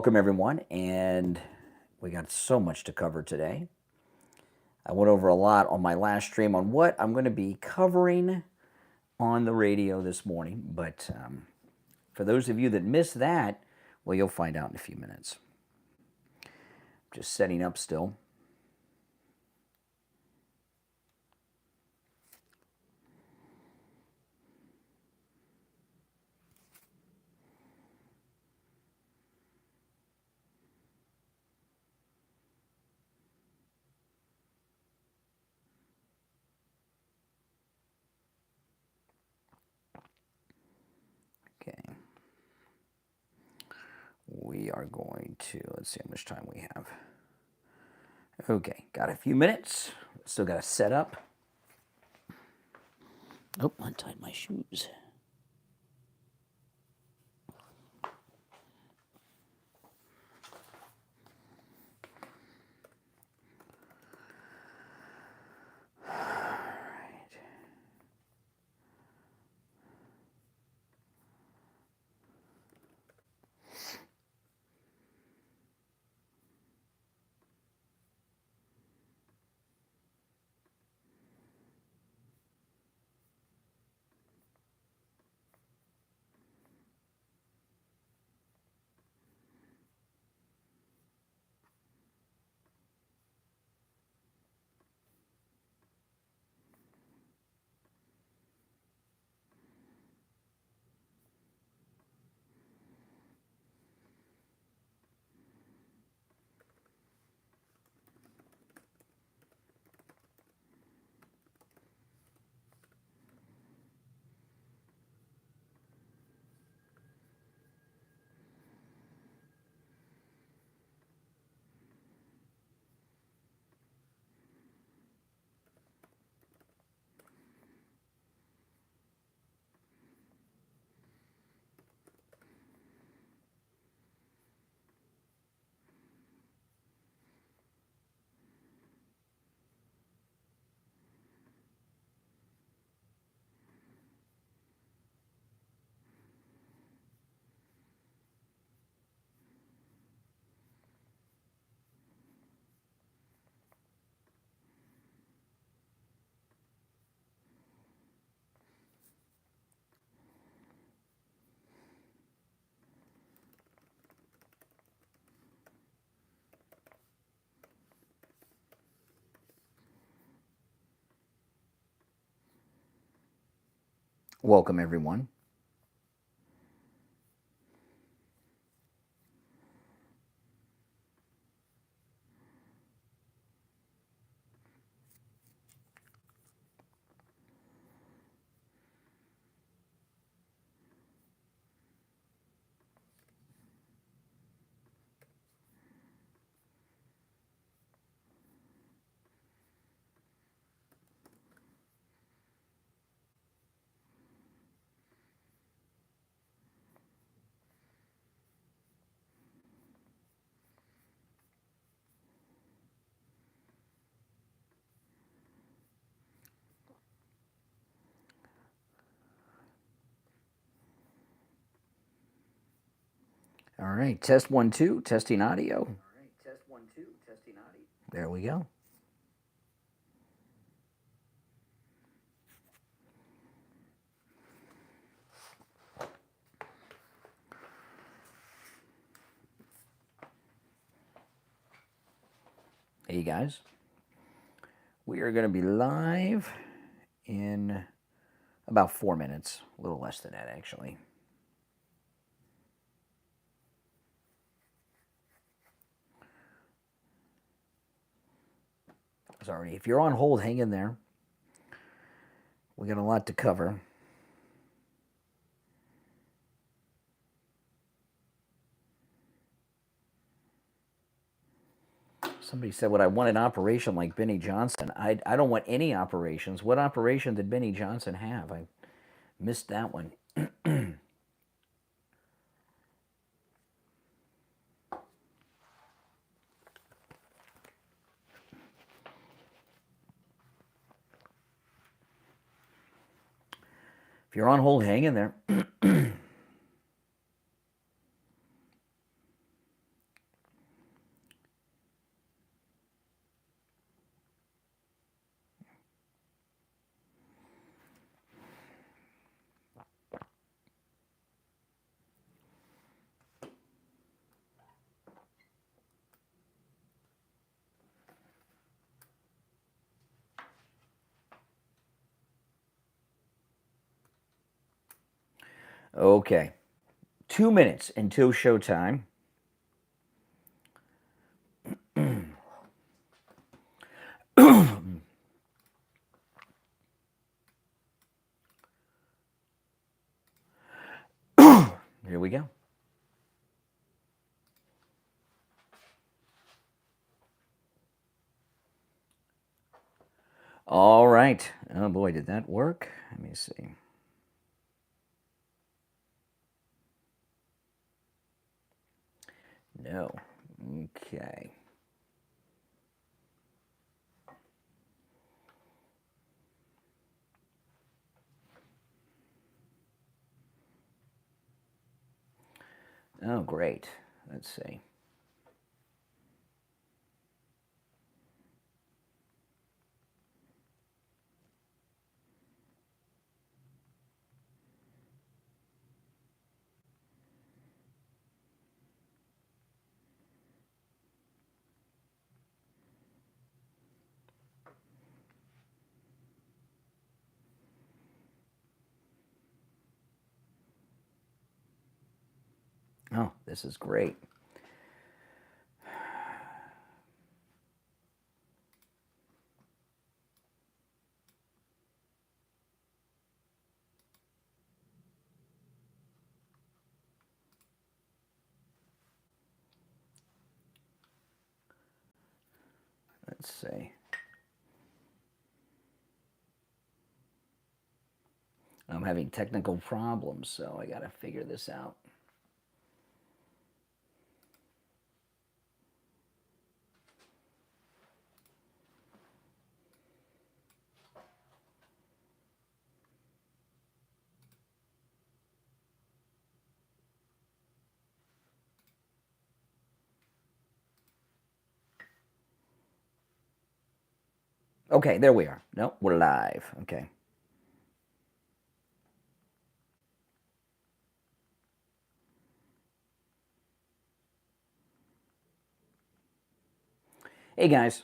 Welcome, everyone, and we got so much to cover today. I went over a lot on my last stream on what I'm going to be covering on the radio this morning, but for those of you that missed that, well, you'll find out in a few minutes. Just setting up still. Okay. We are going to, let's see how much time we have. Okay, got a few minutes. Still got to set up. Oh, untied my shoes. Welcome, everyone. All right, test 1, 2, testing audio. There we go. Hey, guys. We are going to be live in about 4 minutes, a little less than that, actually. Sorry, if you're on hold, hang in there. We got a lot to cover. Somebody said, would I want an operation like Benny Johnson? I don't want any operations. What operation did Benny Johnson have? I missed that one. If you're on hold, hang in there. Okay. 2 minutes until showtime. Here we go. All right. Oh boy, did that work? Let me see. No. Okay. Oh, great. Let's see. Oh, this is great. Let's see. I'm having technical problems, so I got to figure this out. Okay, there we are. No, we're live. Okay. Hey, guys.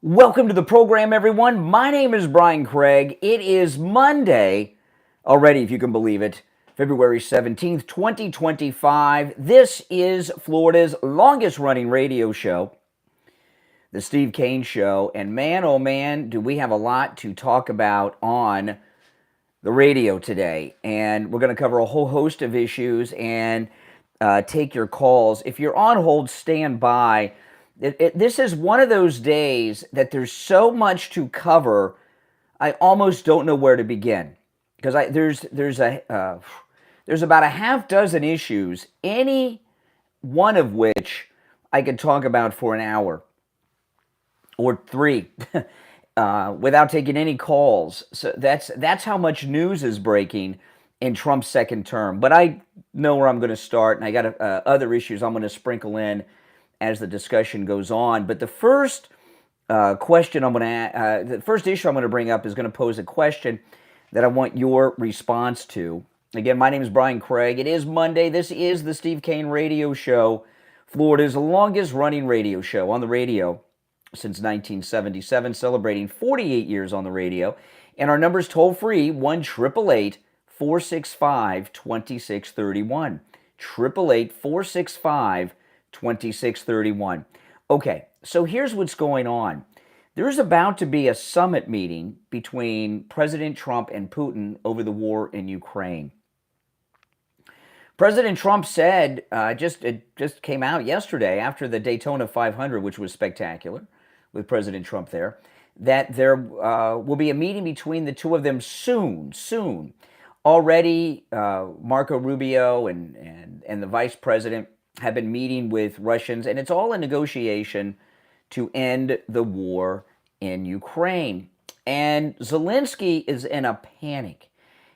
Welcome to the program, everyone. My name is Brian Craig. It is Monday already, if you can believe it, February 17th, 2025. This is Florida's longest running radio show, The Steve Kane Show. And man, oh man, do we have a lot to talk about on the radio today. And we're going to cover a whole host of issues and take your calls. If you're on hold, stand by. This is one of those days that there's so much to cover, I almost don't know where to begin. Because there's about a half dozen issues, any one of which I could talk about for an hour or three without taking any calls. So that's how much news is breaking in Trump's second term. But I know where I'm going to start, and I got other issues I'm going to sprinkle in as the discussion goes on. But the first question the first issue I'm going to bring up is going to pose a question that I want your response to. Again, my name is Brian Craig. It is Monday. This is the Steve Kane Radio Show, Florida's longest running radio show on the radio since 1977, celebrating 48 years on the radio. And our number's toll free, 1-888-465-2631. 888-465-2631. Okay, so here's what's going on. There's about to be a summit meeting between President Trump and Putin over the war in Ukraine. President Trump said, it just came out yesterday after the Daytona 500, which was spectacular with President Trump there, that there will be a meeting between the two of them soon. Already, Marco Rubio and the vice president have been meeting with Russians, and it's all a negotiation to end the war in Ukraine. And Zelensky is in a panic.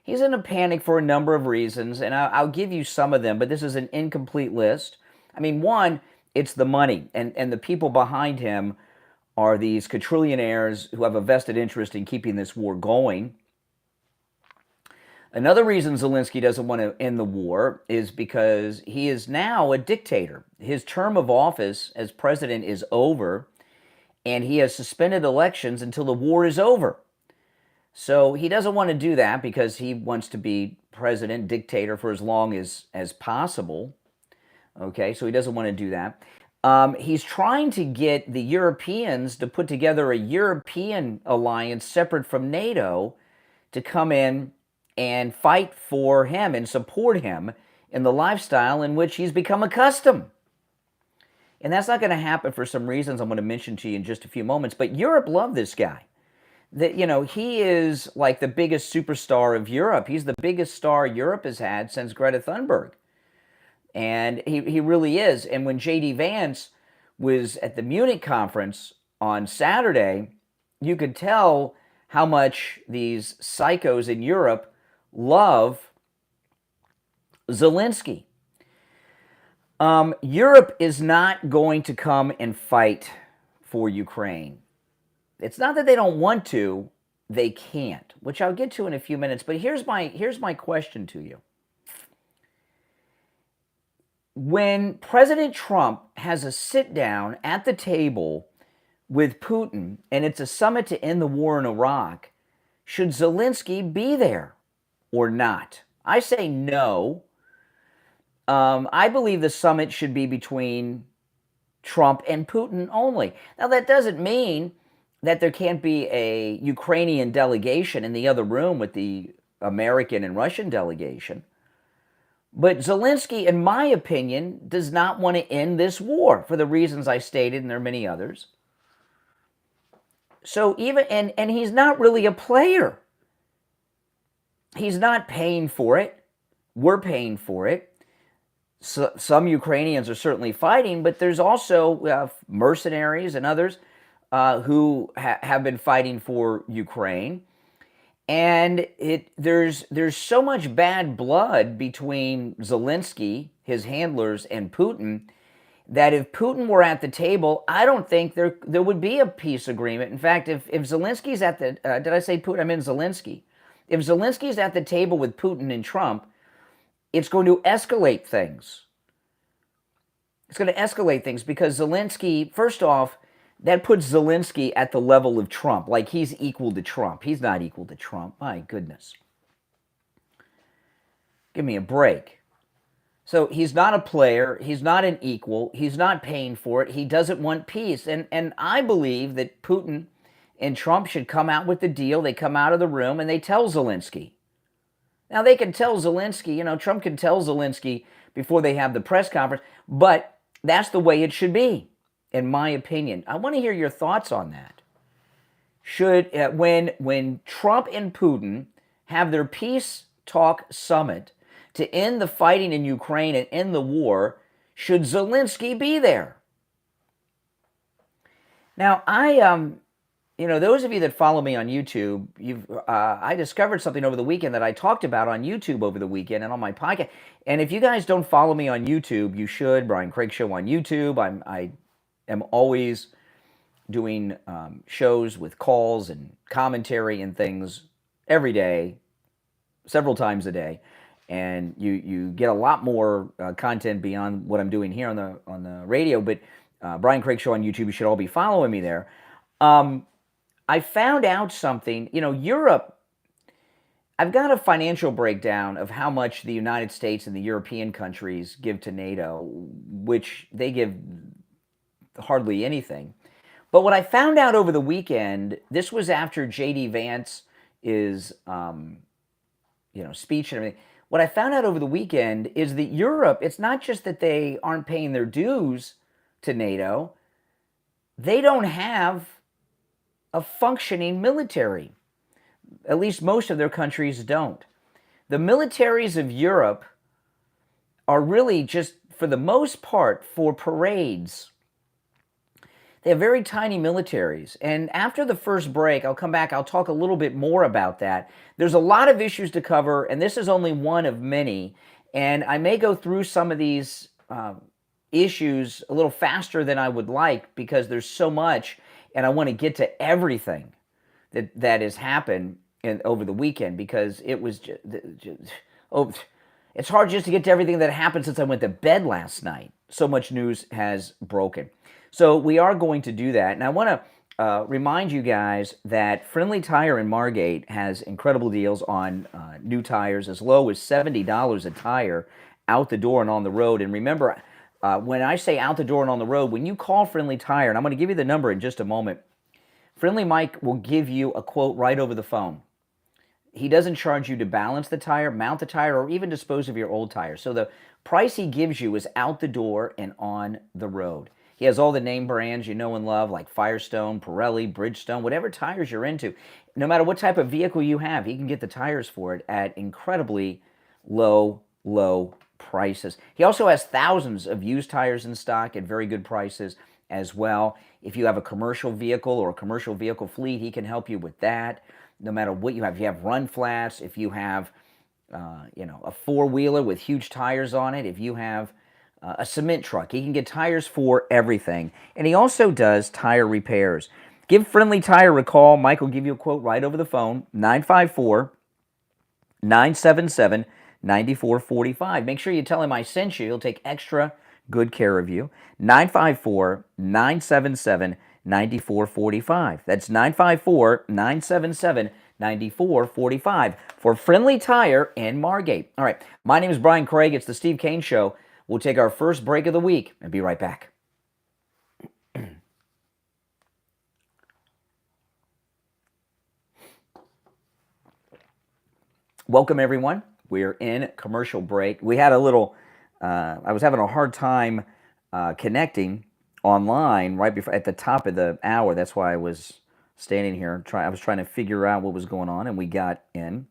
He's in a panic for a number of reasons, and I'll give you some of them, but this is an incomplete list. I mean, one, it's the money, and the people behind him are these quadrillionaires who have a vested interest in keeping this war going. Another reason Zelensky doesn't want to end the war is because he is now a dictator. His term of office as president is over, and he has suspended elections until the war is over. So he doesn't want to do that because he wants to be president, dictator for as long as possible. Okay, so he doesn't want to do that. He's trying to get the Europeans to put together a European alliance separate from NATO to come in and fight for him and support him in the lifestyle in which he's become accustomed. And that's not going to happen for some reasons I'm going to mention to you in just a few moments. But Europe loved this guy. He is like the biggest superstar of Europe. He's the biggest star Europe has had since Greta Thunberg. And he really is. And when J.D. Vance was at the Munich conference on Saturday, you could tell how much these psychos in Europe love Zelensky. Europe is not going to come and fight for Ukraine. It's not that they don't want to, they can't, which I'll get to in a few minutes. But here's my question to you. When President Trump has a sit down at the table with Putin, and it's a summit to end the war in Iraq, should Zelensky be there or not? I say no. I believe the summit should be between Trump and Putin only. Now, that doesn't mean that there can't be a Ukrainian delegation in the other room with the American and Russian delegation. But Zelensky, in my opinion, does not want to end this war for the reasons I stated, and there are many others. So and he's not really a player. He's not paying for it. We're paying for it. So, some Ukrainians are certainly fighting, but there's also mercenaries and others who have been fighting for Ukraine. And there's so much bad blood between Zelensky, his handlers, and Putin that if Putin were at the table, I don't think there would be a peace agreement. In fact, if Zelensky's at the did I say Putin? I meant Zelensky. If Zelensky's at the table with Putin and Trump, it's going to escalate things. It's going to escalate things because Zelensky, first off, that puts Zelensky at the level of Trump, like he's equal to Trump. He's not equal to Trump. My goodness. Give me a break. So he's not a player. He's not an equal. He's not paying for it. He doesn't want peace. And I believe that Putin and Trump should come out with the deal. They come out of the room and they tell Zelensky. Now, they can tell Zelensky, Trump can tell Zelensky before they have the press conference, but that's the way it should be, in my opinion. I want to hear your thoughts on that. Should, when Trump and Putin have their peace talk summit to end the fighting in Ukraine and end the war, should Zelensky be there? Now, those of you that follow me on YouTube, I discovered something over the weekend that I talked about on YouTube over the weekend and on my podcast. And if you guys don't follow me on YouTube, you should. Brian Craig Show on YouTube. I am always doing shows with calls and commentary and things every day, several times a day. And you get a lot more content beyond what I'm doing here on the radio. But Brian Craig Show on YouTube, you should all be following me there. I found out something, Europe, I've got a financial breakdown of how much the United States and the European countries give to NATO, which they give hardly anything. But what I found out over the weekend, this was after J.D. Vance's, speech and everything. what I found out over the weekend is that Europe, it's not just that they aren't paying their dues to NATO, they don't have a functioning military. At least most of their countries don't. The militaries of Europe are really just, for the most part, for parades. They have very tiny militaries. And after the first break, I'll come back, I'll talk a little bit more about that. There's a lot of issues to cover, and this is only one of many. And I may go through some of these issues a little faster than I would like because there's so much, and I want to get to everything that has happened over the weekend, because it was just it's hard just to get to everything that happened since I went to bed last night. So much news has broken. So we are going to do that. And I want to remind you guys that Friendly Tire in Margate has incredible deals on new tires, as low as $70 a tire out the door and on the road. And remember, when I say out the door and on the road, when you call Friendly Tire, and I'm going to give you the number in just a moment, Friendly Mike will give you a quote right over the phone. He doesn't charge you to balance the tire, mount the tire, or even dispose of your old tire. So the price he gives you is out the door and on the road. He has all the name brands you know and love, like Firestone, Pirelli, Bridgestone, whatever tires you're into. No matter what type of vehicle you have, he can get the tires for it at incredibly low prices. He also has thousands of used tires in stock at very good prices as well. If you have a commercial vehicle or a commercial vehicle fleet, he can help you with that. No matter what you have, if you have run flats, if you have, a four-wheeler with huge tires on it, if you have a cement truck, he can get tires for everything. And he also does tire repairs. Give Friendly Tire a call. Mike will give you a quote right over the phone, 954-977-9445. Make sure you tell him I sent you. He'll take extra good care of you. 954-977-9445. That's 954-977-9445 for Friendly Tire in Margate. All right, my name is Brian Craig. It's the Steve Kane Show. We'll take our first break of the week and be right back. Welcome, everyone. We're in commercial break. We had a little, I was having a hard time connecting online right before, at the top of the hour. That's why I was standing here. I was trying to figure out what was going on, and we got in.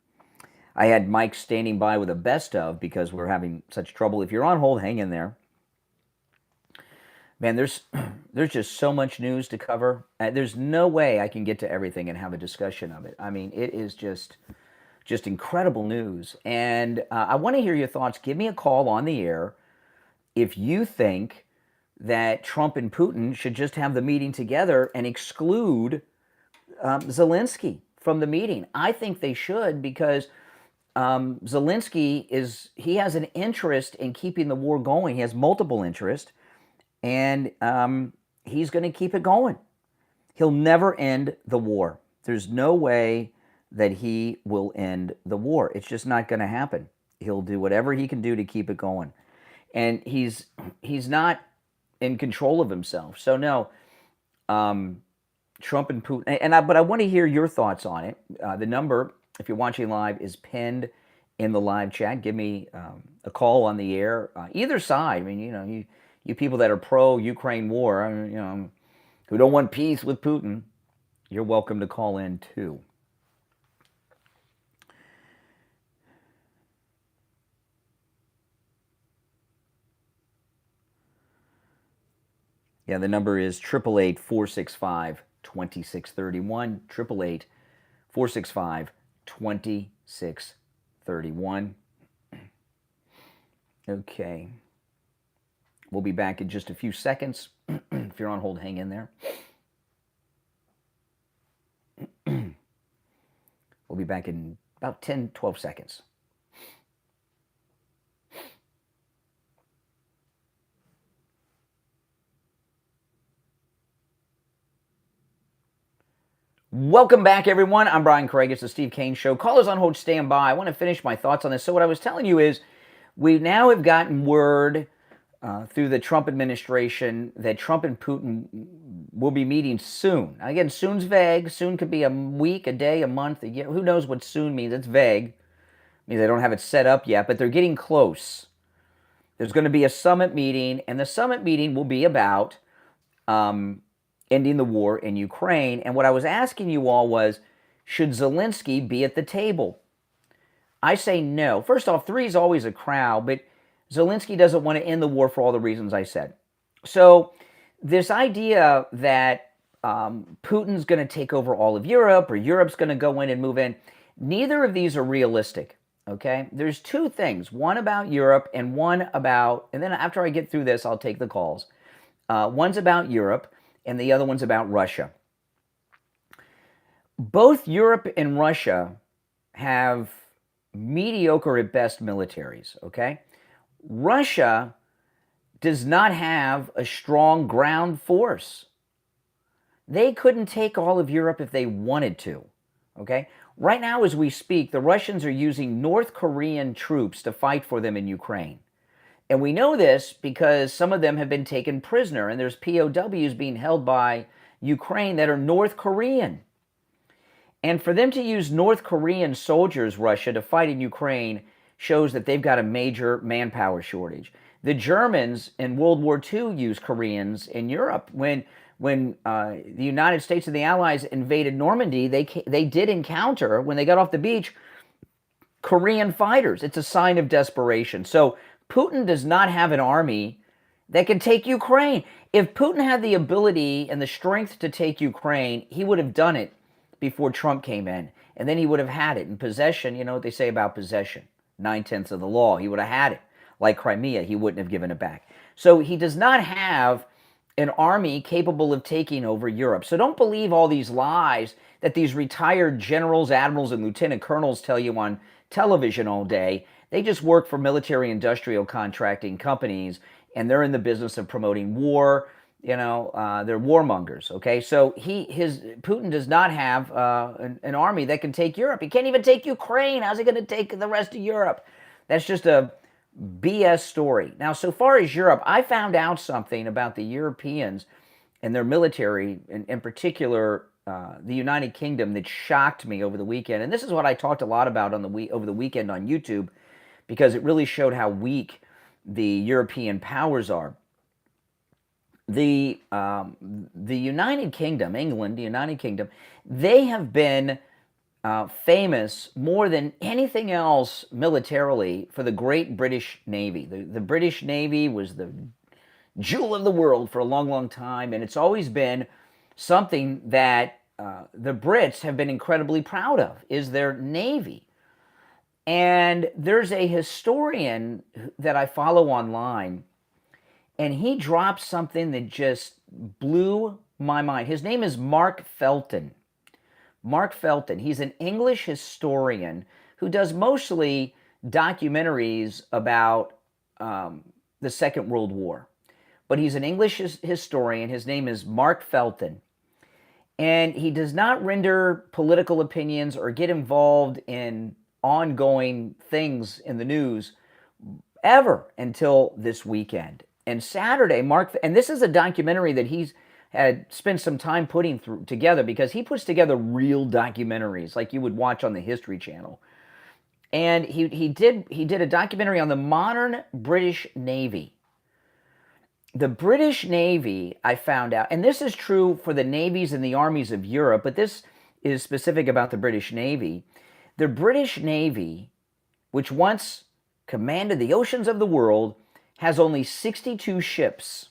I had Mike standing by with a best of because we're having such trouble. If you're on hold, hang in there. Man, there's just so much news to cover. There's no way I can get to everything and have a discussion of it. I mean, it is just incredible news. And I want to hear your thoughts. Give me a call on the air if you think that Trump and Putin should just have the meeting together and exclude Zelensky from the meeting. I think they should, because Zelensky he has an interest in keeping the war going. He has multiple interests, and he's going to keep it going. He'll never end the war. There's no way that he will end the war. It's just not going to happen. He'll do whatever he can do to keep it going. And he's not in control of himself. So no, Trump and Putin, but I want to hear your thoughts on it. The number, if you're watching live, is pinned in the live chat. Give me a call on the air. Either side. I mean, you people that are pro-Ukraine war, who don't want peace with Putin, you're welcome to call in too. Yeah, the number is 888-465-2631. 888-465-2631. Okay. We'll be back in just a few seconds. If you're on hold, hang in there. We'll be back in about 10, 12 seconds. Welcome back, everyone. I'm Brian Craig. It's the Steve Kane Show. Callers on hold, stand by. I want to finish my thoughts on this. So what I was telling you is we now have gotten word through the Trump administration that Trump and Putin will be meeting soon. Now, again, soon's vague. Soon could be a week, a day, a month, a year. Who knows what soon means? It's vague. means they don't have it set up yet, but they're getting close. There's going to be a summit meeting, and the summit meeting will be about ending the war in Ukraine. And what I was asking you all was, should Zelensky be at the table? I say no. First off, 3 is always a crowd, but Zelensky doesn't want to end the war for all the reasons I said. So this idea that Putin's going to take over all of Europe, or Europe's going to go in and move in, neither of these are realistic, okay? There's 2 things, one about Europe and one about, and then after I get through this, I'll take the calls. One's about Europe, and the other one's about Russia. Both Europe and Russia have mediocre at best militaries, okay? Russia does not have a strong ground force. They couldn't take all of Europe if they wanted to, okay? Right now, as we speak, the Russians are using North Korean troops to fight for them in Ukraine. And we know this because some of them have been taken prisoner, and there's POWs being held by Ukraine that are North Korean. And for them to use North Korean soldiers, Russia, to fight in Ukraine shows that they've got a major manpower shortage. The Germans in World War II used Koreans in Europe. When the United States and the Allies invaded Normandy, they did encounter, when they got off the beach, Korean fighters. It's a sign of desperation. So Putin does not have an army that can take Ukraine. If Putin had the ability and the strength to take Ukraine, he would have done it before Trump came in. And then he would have had it in possession. You know what they say about possession? 9/10 of the law. He would have had it. Like Crimea, he wouldn't have given it back. So he does not have an army capable of taking over Europe. So don't believe all these lies that these retired generals, admirals, and lieutenant colonels tell you on television all day. They just work for military industrial contracting companies, and they're in the business of promoting war. You know, they're warmongers, okay? So Putin does not have an army that can take Europe. He can't even take Ukraine. How's he going to take the rest of Europe? That's just a BS story. Now, so far as Europe, I found out something about the Europeans and their military, in particular the United Kingdom, that shocked me over the weekend. And this is what I talked a lot about over the weekend on YouTube, because it really showed how weak the European powers are. The United Kingdom, England, the United Kingdom, they have been famous more than anything else militarily for the Great British Navy. The British Navy was the jewel of the world for a long, long time, and it's always been something that the Brits have been incredibly proud of, is their Navy. And there's a historian that I follow online, and he dropped something that just blew my mind. His name is Mark Felton. Mark Felton. He's an English historian who does mostly documentaries about the Second World War. But he's an English historian. His name is Mark Felton. And he does not render political opinions or get involved in ongoing things in the news ever until this weekend. And Saturday, and this is a documentary that he's had spent some time putting together, because he puts together real documentaries like you would watch on the History Channel. And he did a documentary on the modern British Navy. The British Navy, I found out, and this is true for the navies and the armies of Europe, but this is specific about the British Navy. The British Navy, which once commanded the oceans of the world, has only 62 ships.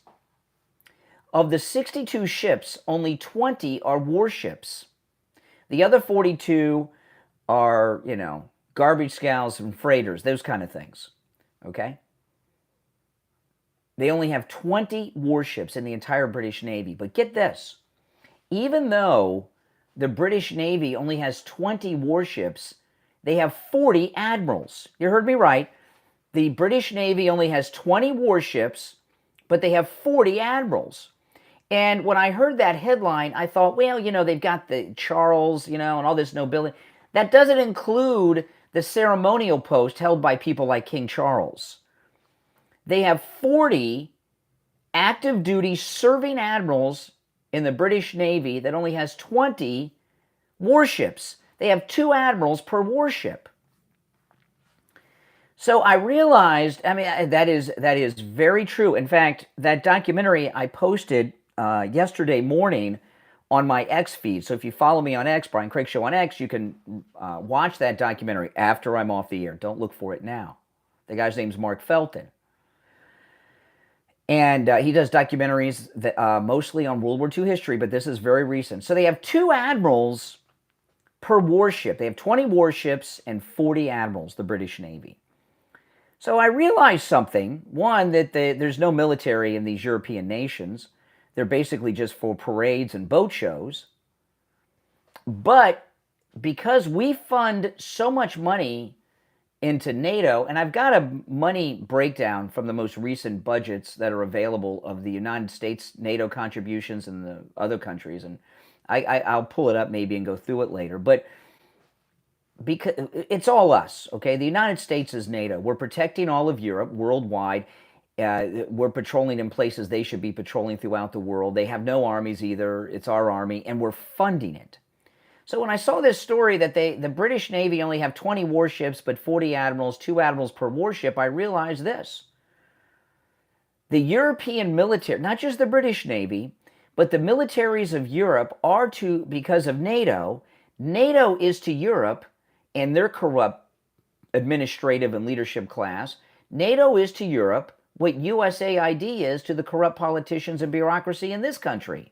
Of the 62 ships, only 20 are warships. The other 42 are, garbage scows and freighters, those kind of things, okay? They only have 20 warships in the entire British Navy. But get this, even though the British Navy only has 20 warships, they have 40 admirals. You heard me right. The British Navy only has 20 warships, but they have 40 admirals. And when I heard that headline, I thought, well, they've got the Charles, and all this nobility. That doesn't include the ceremonial post held by people like King Charles. They have 40 active duty serving admirals in the British Navy that only has 20 warships. They have 2 admirals per warship. So I realized, I mean, that is very true. In fact, that documentary I posted yesterday morning on my X feed. So if you follow me on X, Brian Craig Show on X, you can watch that documentary after I'm off the air. Don't look for it now. The guy's name's Mark Felton. And he does documentaries that, mostly on World War II history, but this is very recent. So they have 2 admirals per warship. They have 20 warships and 40 admirals, the British Navy. So I realized something. One, that there's no military in these European nations. They're basically just for parades and boat shows. But because we fund so much money into NATO, and I've got a money breakdown from the most recent budgets that are available of the United States NATO contributions and the other countries, and I'll pull it up maybe and go through it later. But because it's all us, okay? The United States is NATO. We're protecting all of Europe worldwide. We're patrolling in places they should be patrolling throughout the world. They have no armies either. It's our army, and we're funding it. So when I saw this story that the British Navy only have 20 warships but 40 admirals, 2 admirals per warship, I realized this. The European military, not just the British Navy, but the militaries of Europe are to, because of NATO, NATO is to Europe and their corrupt administrative and leadership class. NATO is to Europe what USAID is to the corrupt politicians and bureaucracy in this country.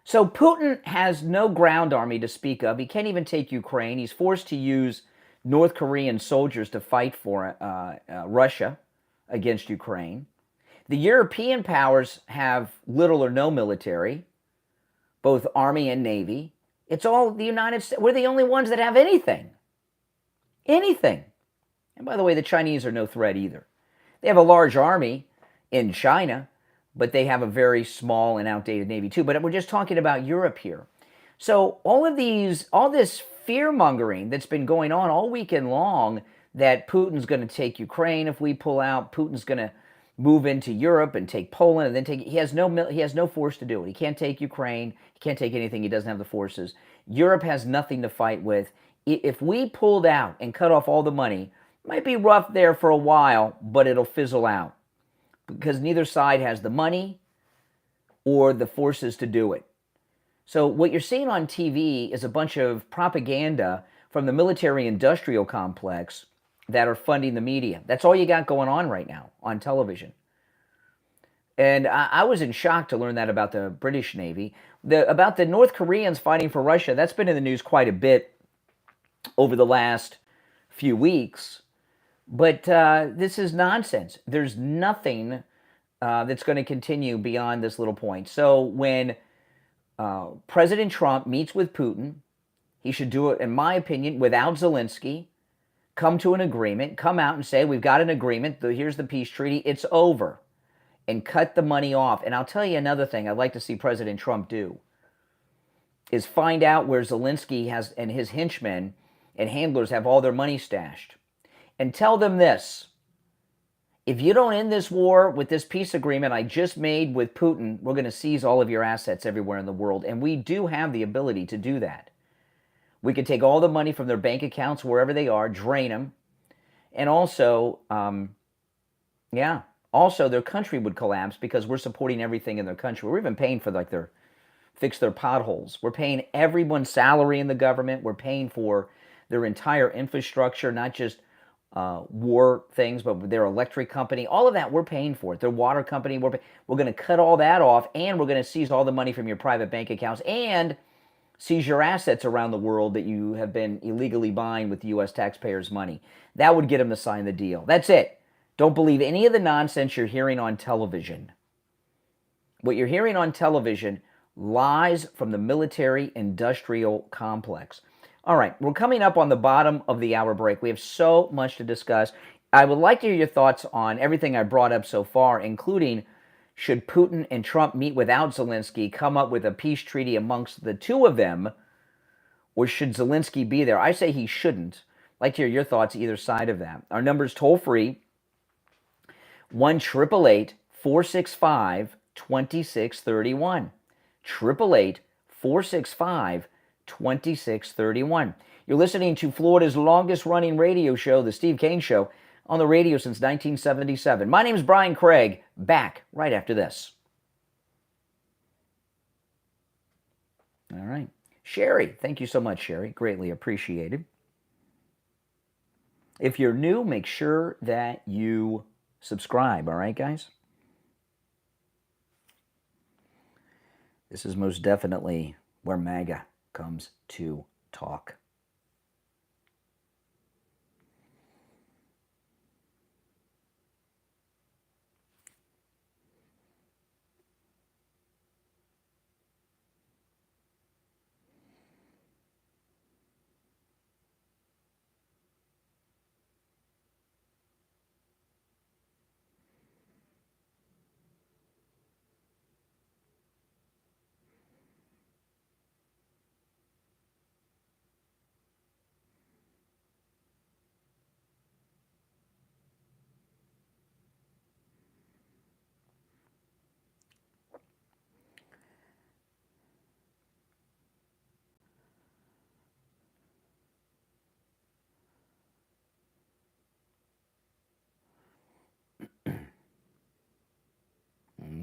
So Putin has no ground army to speak of. He can't even take Ukraine. He's forced to use North Korean soldiers to fight for Russia against Ukraine. The European powers have little or no military, both army and navy. It's all the United States. We're the only ones that have anything. Anything. And by the way, the Chinese are no threat either. They have a large army in China, but they have a very small and outdated navy too. But we're just talking about Europe here. So all this fear-mongering that's been going on all weekend long, that Putin's going to take Ukraine if we pull out, Putin's going to move into Europe and take Poland, and then he has no force to do it. He can't take Ukraine. He can't take anything. He doesn't have the forces. Europe has nothing to fight with. If we pulled out and cut off all the money, it might be rough there for a while, but it'll fizzle out, because neither side has the money or the forces to do it. So what you're seeing on TV is a bunch of propaganda from the military-industrial complex that are funding the media. That's all you got going on right now on television. And I was in shock to learn that about the British Navy. About the North Koreans fighting for Russia, that's been in the news quite a bit over the last few weeks. But this is nonsense. There's nothing that's going to continue beyond this little point. So when President Trump meets with Putin, he should do it, in my opinion, without Zelensky, come to an agreement, come out and say, we've got an agreement, here's the peace treaty, it's over, and cut the money off. And I'll tell you another thing I'd like to see President Trump do, is find out where Zelensky has and his henchmen and handlers have all their money stashed. And tell them this: if you don't end this war with this peace agreement I just made with Putin, we're going to seize all of your assets everywhere in the world. And we do have the ability to do that. We could take all the money from their bank accounts, wherever they are, drain them. And also, also their country would collapse because we're supporting everything in their country. We're even paying for fix their potholes. We're paying everyone's salary in the government. We're paying for their entire infrastructure, not just war things, but their electric company, all of that, we're paying for it. Their water company, we're going to cut all that off, and we're going to seize all the money from your private bank accounts and seize your assets around the world that you have been illegally buying with U.S. taxpayers' money. That would get them to sign the deal. That's it. Don't believe any of the nonsense you're hearing on television. What you're hearing on television lies from the military-industrial complex. All right, we're coming up on the bottom of the hour break. We have so much to discuss. I would like to hear your thoughts on everything I brought up so far, including should Putin and Trump meet without Zelensky, come up with a peace treaty amongst the two of them, or should Zelensky be there? I say he shouldn't. I'd like to hear your thoughts either side of that. Our number's toll-free, 1-888-465-2631. 888-465-2631. You're listening to Florida's longest-running radio show, The Steve Kane Show, on the radio since 1977. My name is Brian Craig, back right after this. All right. Sherry, thank you so much, Sherry. Greatly appreciated. If you're new, make sure that you subscribe, all right, guys? This is most definitely where MAGA comes to talk.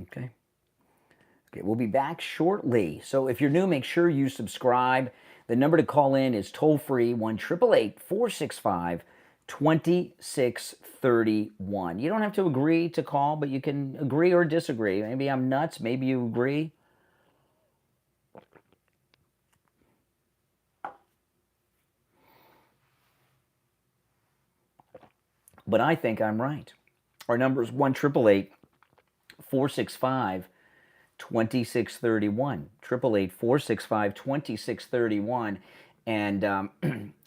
Okay. Okay, we'll be back shortly. So if you're new, make sure you subscribe. The number to call in is toll-free, 1-888-465-2631. You don't have to agree to call, but you can agree or disagree. Maybe I'm nuts. Maybe you agree. But I think I'm right. Our number is 1-888-465-2631. 888-465-2631. And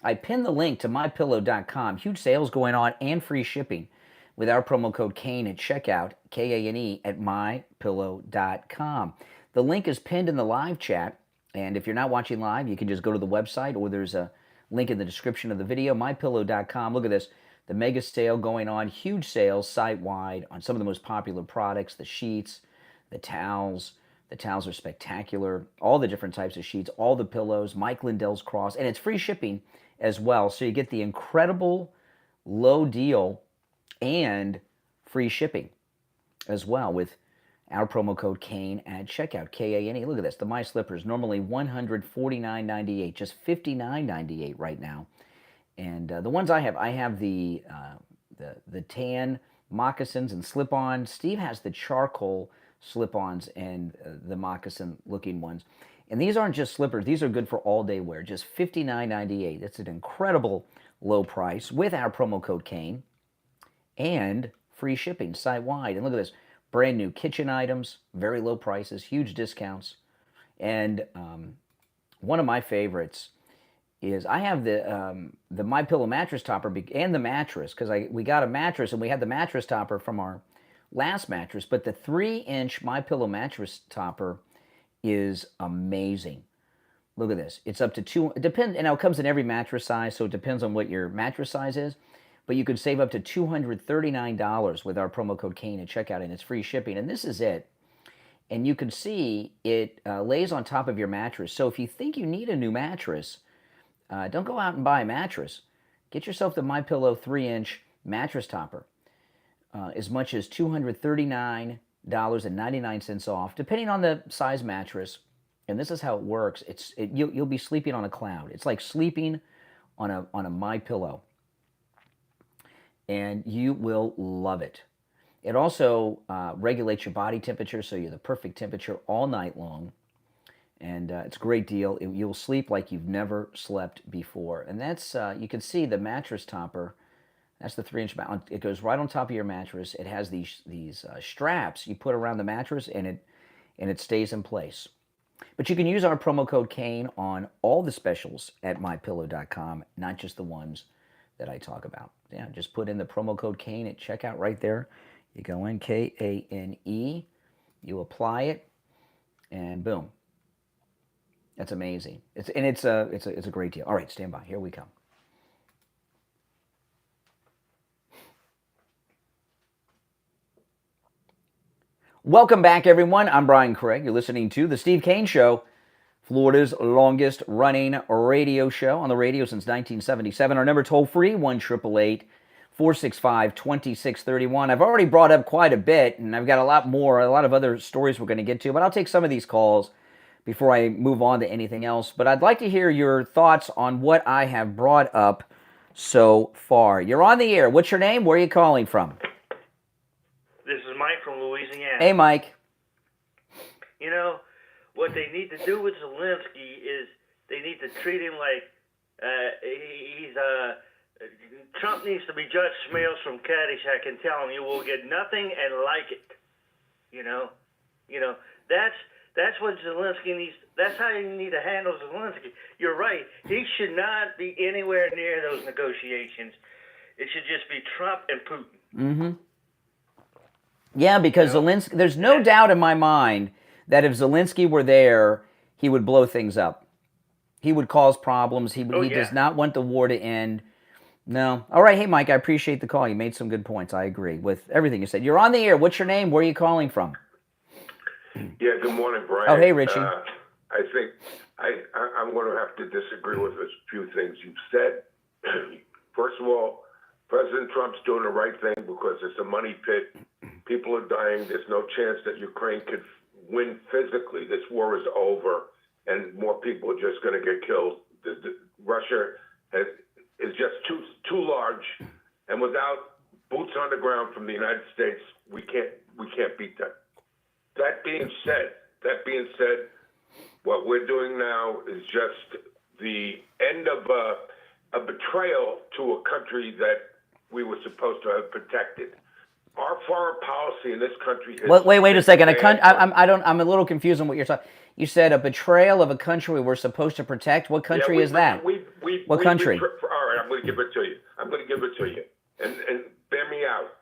I pinned the link to mypillow.com. Huge sales going on and free shipping with our promo code Kane at checkout, Kane at mypillow.com. The link is pinned in the live chat. And if you're not watching live, you can just go to the website, or there's a link in the description of the video, mypillow.com. Look at this. The mega sale going on, huge sales site-wide on some of the most popular products, the sheets, the towels. The towels are spectacular, all the different types of sheets, all the pillows, Mike Lindell's Cross, and it's free shipping as well. So you get the incredible low deal and free shipping as well with our promo code Kane at checkout, Kane. Look at this, the My Slippers, normally $149.98, just $59.98 right now. And the ones I have the tan moccasins and slip-ons. Steve has the charcoal slip-ons and the moccasin-looking ones. And these aren't just slippers. These are good for all-day wear, just $59.98. That's an incredible low price with our promo code Kane and free shipping site-wide. And look at this, brand new kitchen items, very low prices, huge discounts. And one of my favorites is I have the MyPillow mattress topper and the mattress, because we got a mattress and we had the mattress topper from our last mattress, but the 3-inch MyPillow mattress topper is amazing. Look at this. It's up to and now it comes in every mattress size, so it depends on what your mattress size is, but you could save up to $239 with our promo code Kane at checkout, and it's free shipping. And this is it. And you can see it lays on top of your mattress. So if you think you need a new mattress, don't go out and buy a mattress. Get yourself the MyPillow 3-inch mattress topper. As much as $239.99 off, depending on the size mattress. And this is how it works. You'll be sleeping on a cloud. It's like sleeping on a MyPillow, and you will love it. It also regulates your body temperature, so you're the perfect temperature all night long. And it's a great deal. You'll sleep like you've never slept before. And that's, you can see the mattress topper. That's the 3-inch. It goes right on top of your mattress. It has these straps you put around the mattress, and it stays in place. But you can use our promo code Kane on all the specials at mypillow.com, not just the ones that I talk about. Yeah, just put in the promo code Kane at checkout right there. You go in, Kane. You apply it, and boom. That's amazing. It's a great deal. All right, stand by. Here we come. Welcome back, everyone. I'm Brian Craig. You're listening to The Steve Kane Show Florida's longest running radio show on the radio since 1977. Our number toll free, 1-888-465-2631. I've already brought up quite a bit, and I've got a lot of other stories we're going to get to, but I'll take some of these calls before I move on to anything else. But I'd like to hear your thoughts on what I have brought up so far. You're on the air. What's your name? Where are you calling from? This is Mike from Louisiana. Hey, Mike. You know, what they need to do with Zelensky is they need to treat him like Trump needs to be Judge Smails from Caddyshack and tell him you will get nothing and like it. You know, that's what Zelensky needs. That's how you need to handle Zelensky. You're right. He should not be anywhere near those negotiations. It should just be Trump and Putin. Mm-hmm. Yeah, because Zelensky, there's no doubt in my mind that if Zelensky were there, he would blow things up. He would cause problems. He does not want the war to end. No. All right. Hey, Mike, I appreciate the call. You made some good points. I agree with everything you said. You're on the air. What's your name? Where are you calling from? Yeah, good morning, Brian. Oh, hey, Richie. I think I'm going to have to disagree with a few things you've said. First of all, President Trump's doing the right thing because it's a money pit. People are dying. There's no chance that Ukraine could win physically. This war is over, and more people are just going to get killed. Russia is just too large, and without boots on the ground from the United States, we can't beat them. That being said, what we're doing now is just the end of a betrayal to a country that we were supposed to have protected. Our foreign policy in this country is... Wait a second. I'm a little confused on what you're talking. You said a betrayal of a country we're supposed to protect. What country is that? What country? All right, I'm going to give it to you. And bear me out.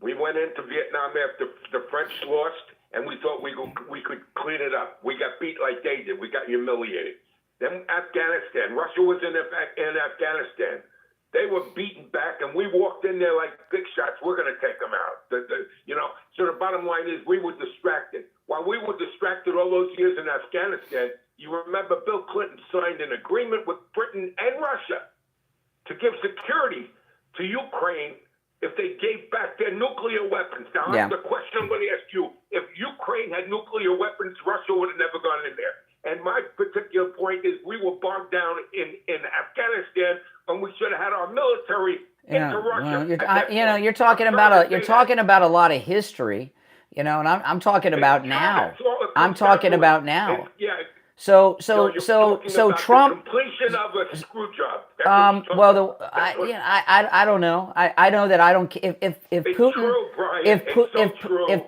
We went into Vietnam after the French lost, and we thought we could clean it up. We got beat like they did. We got humiliated. Then Afghanistan. Russia was in Afghanistan. They were beaten back, and we walked in there like big shots. We're going to take them out. So the bottom line is we were distracted. While we were distracted all those years in Afghanistan, you remember Bill Clinton signed an agreement with Britain and Russia to give security to Ukraine if they gave back their nuclear weapons. Now, the question I'm going to ask you, if Ukraine had nuclear weapons, Russia would have never gone in there. And my particular point is we were bogged down in Afghanistan when we should have had our military into Russia. You're talking about a lot of history, and I'm talking about now. I'm talking about now. So Trump. The completion of a screw job. I don't know. I know that I don't. If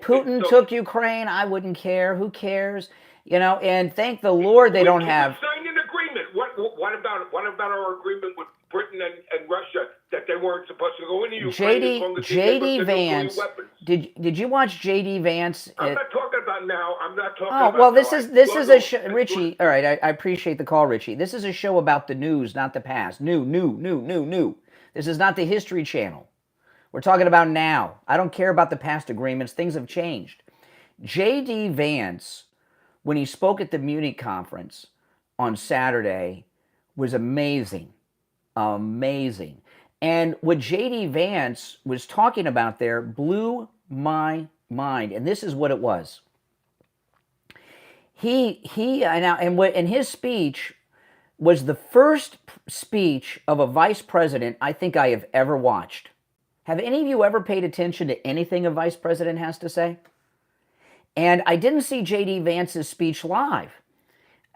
Putin took Ukraine, I wouldn't care. Who cares? And thank the Lord they don't have. Signed an agreement. What about our agreement with Britain and Russia that they weren't supposed to go into Ukraine? JD Vance. Did you watch JD Vance? I'm not talking about now. I'm not talking about. Oh well, this is a show, Richie. All right, I appreciate the call, Richie. This is a show about the news, not the past. New. This is not the History Channel. We're talking about now. I don't care about the past agreements. Things have changed. JD Vance, when he spoke at the Munich conference on Saturday, was amazing. Amazing. And what J.D. Vance was talking about there blew my mind. And this is what it was. And his speech was the first speech of a vice president I think I have ever watched. Have any of you ever paid attention to anything a vice president has to say? And I didn't see J.D. Vance's speech live.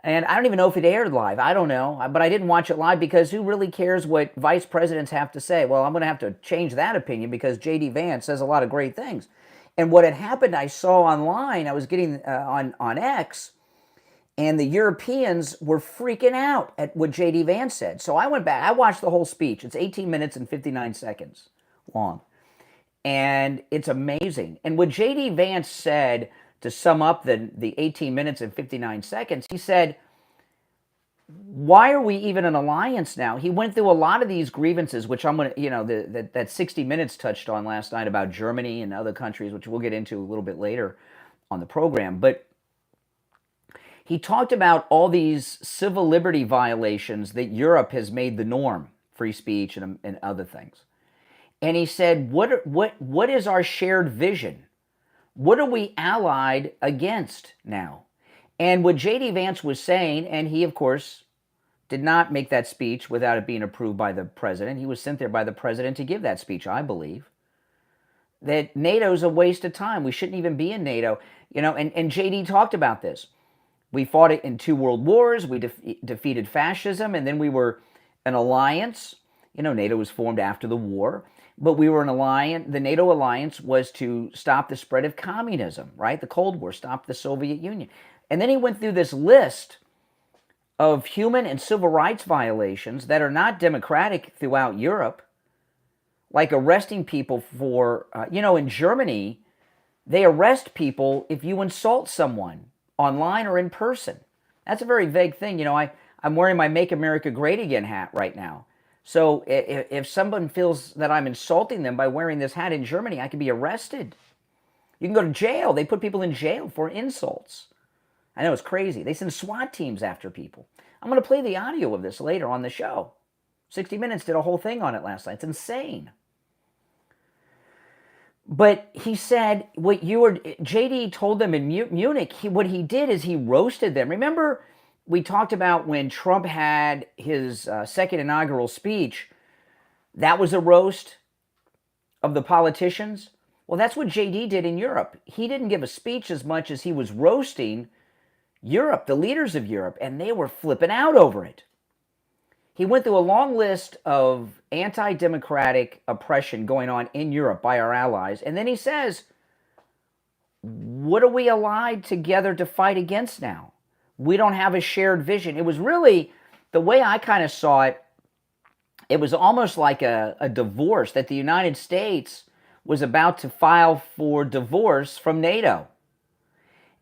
And I don't even know if it aired live. I don't know. But I didn't watch it live because who really cares what vice presidents have to say? Well, I'm going to have to change that opinion because J.D. Vance says a lot of great things. And what had happened, I saw online, I was getting on X, and the Europeans were freaking out at what J.D. Vance said. So I went back. I watched the whole speech. It's 18 minutes and 59 seconds long. And it's amazing. And what J.D. Vance said, to sum up the 18 minutes and 59 seconds, he said, why are we even an alliance now? He went through a lot of these grievances, which I'm going to, that 60 Minutes touched on last night about Germany and other countries, which we'll get into a little bit later on the program. But he talked about all these civil liberty violations that Europe has made the norm, free speech and other things. And he said, what is our shared vision? What are we allied against now? And what J.D. Vance was saying, and he, of course, did not make that speech without it being approved by the president. He was sent there by the president to give that speech, I believe, that NATO's a waste of time. We shouldn't even be in NATO. You know, and J.D. talked about this. We fought it in 2 world wars. We defeated fascism, and then we were an alliance. You know, NATO was formed after the war, but we were an alliance. The NATO alliance was to stop the spread of communism, right? The Cold War, stop the Soviet Union. And then he went through this list of human and civil rights violations that are not democratic throughout Europe, like arresting people for, you know, in Germany, they arrest people if you insult someone online or in person. That's a very vague thing. You know, I'm wearing my Make America Great Again hat right now. So if someone feels that I'm insulting them by wearing this hat in Germany, I could be arrested. You can go to jail. They put people in jail for insults. I know, it's crazy. They send SWAT teams after people. I'm going to play the audio of this later on the show. 60 Minutes did a whole thing on it last night. It's insane. But he said, JD told them in Munich, what he did is he roasted them. Remember, we talked about when Trump had his second inaugural speech, that was a roast of the politicians. Well, that's what JD did in Europe. He didn't give a speech as much as he was roasting Europe, the leaders of Europe, and they were flipping out over it. He went through a long list of anti-democratic oppression going on in Europe by our allies. And then he says, what are we allied together to fight against now? We don't have a shared vision. It was really, the way I kind of saw it, it was almost like a divorce, that the United States was about to file for divorce from NATO.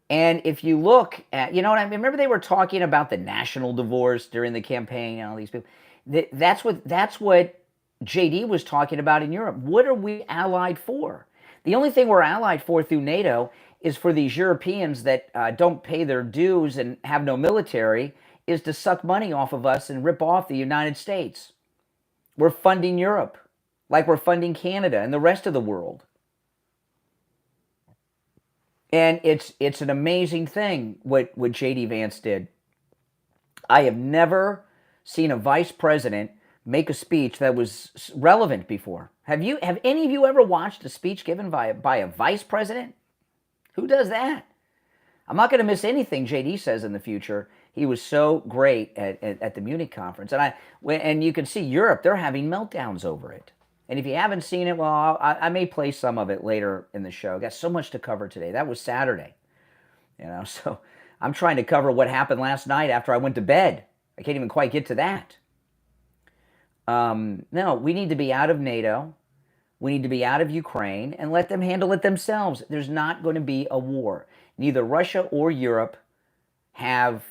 And if you look at, you know what I mean? Remember they were talking about the national divorce during the campaign and all these people. That's what JD was talking about in Europe. What are we allied for? The only thing we're allied for through NATO is for these Europeans that don't pay their dues and have no military, is to suck money off of us and rip off the United States. We're funding Europe like we're funding Canada and the rest of the world. And it's an amazing thing what J.D. Vance did. I have never seen a vice president make a speech that was relevant before. Have any of you ever watched a speech given by a vice president? Who does that? I'm not going to miss anything J.D. says in the future. He was so great at the Munich conference. And you can see Europe, they're having meltdowns over it. And if you haven't seen it, well, I may play some of it later in the show. Got so much to cover today. That was Saturday. You know, so I'm trying to cover what happened last night after I went to bed. I can't even quite get to that. No, we need to be out of NATO. We need to be out of Ukraine and let them handle it themselves. There's not going to be a war. Neither Russia or Europe have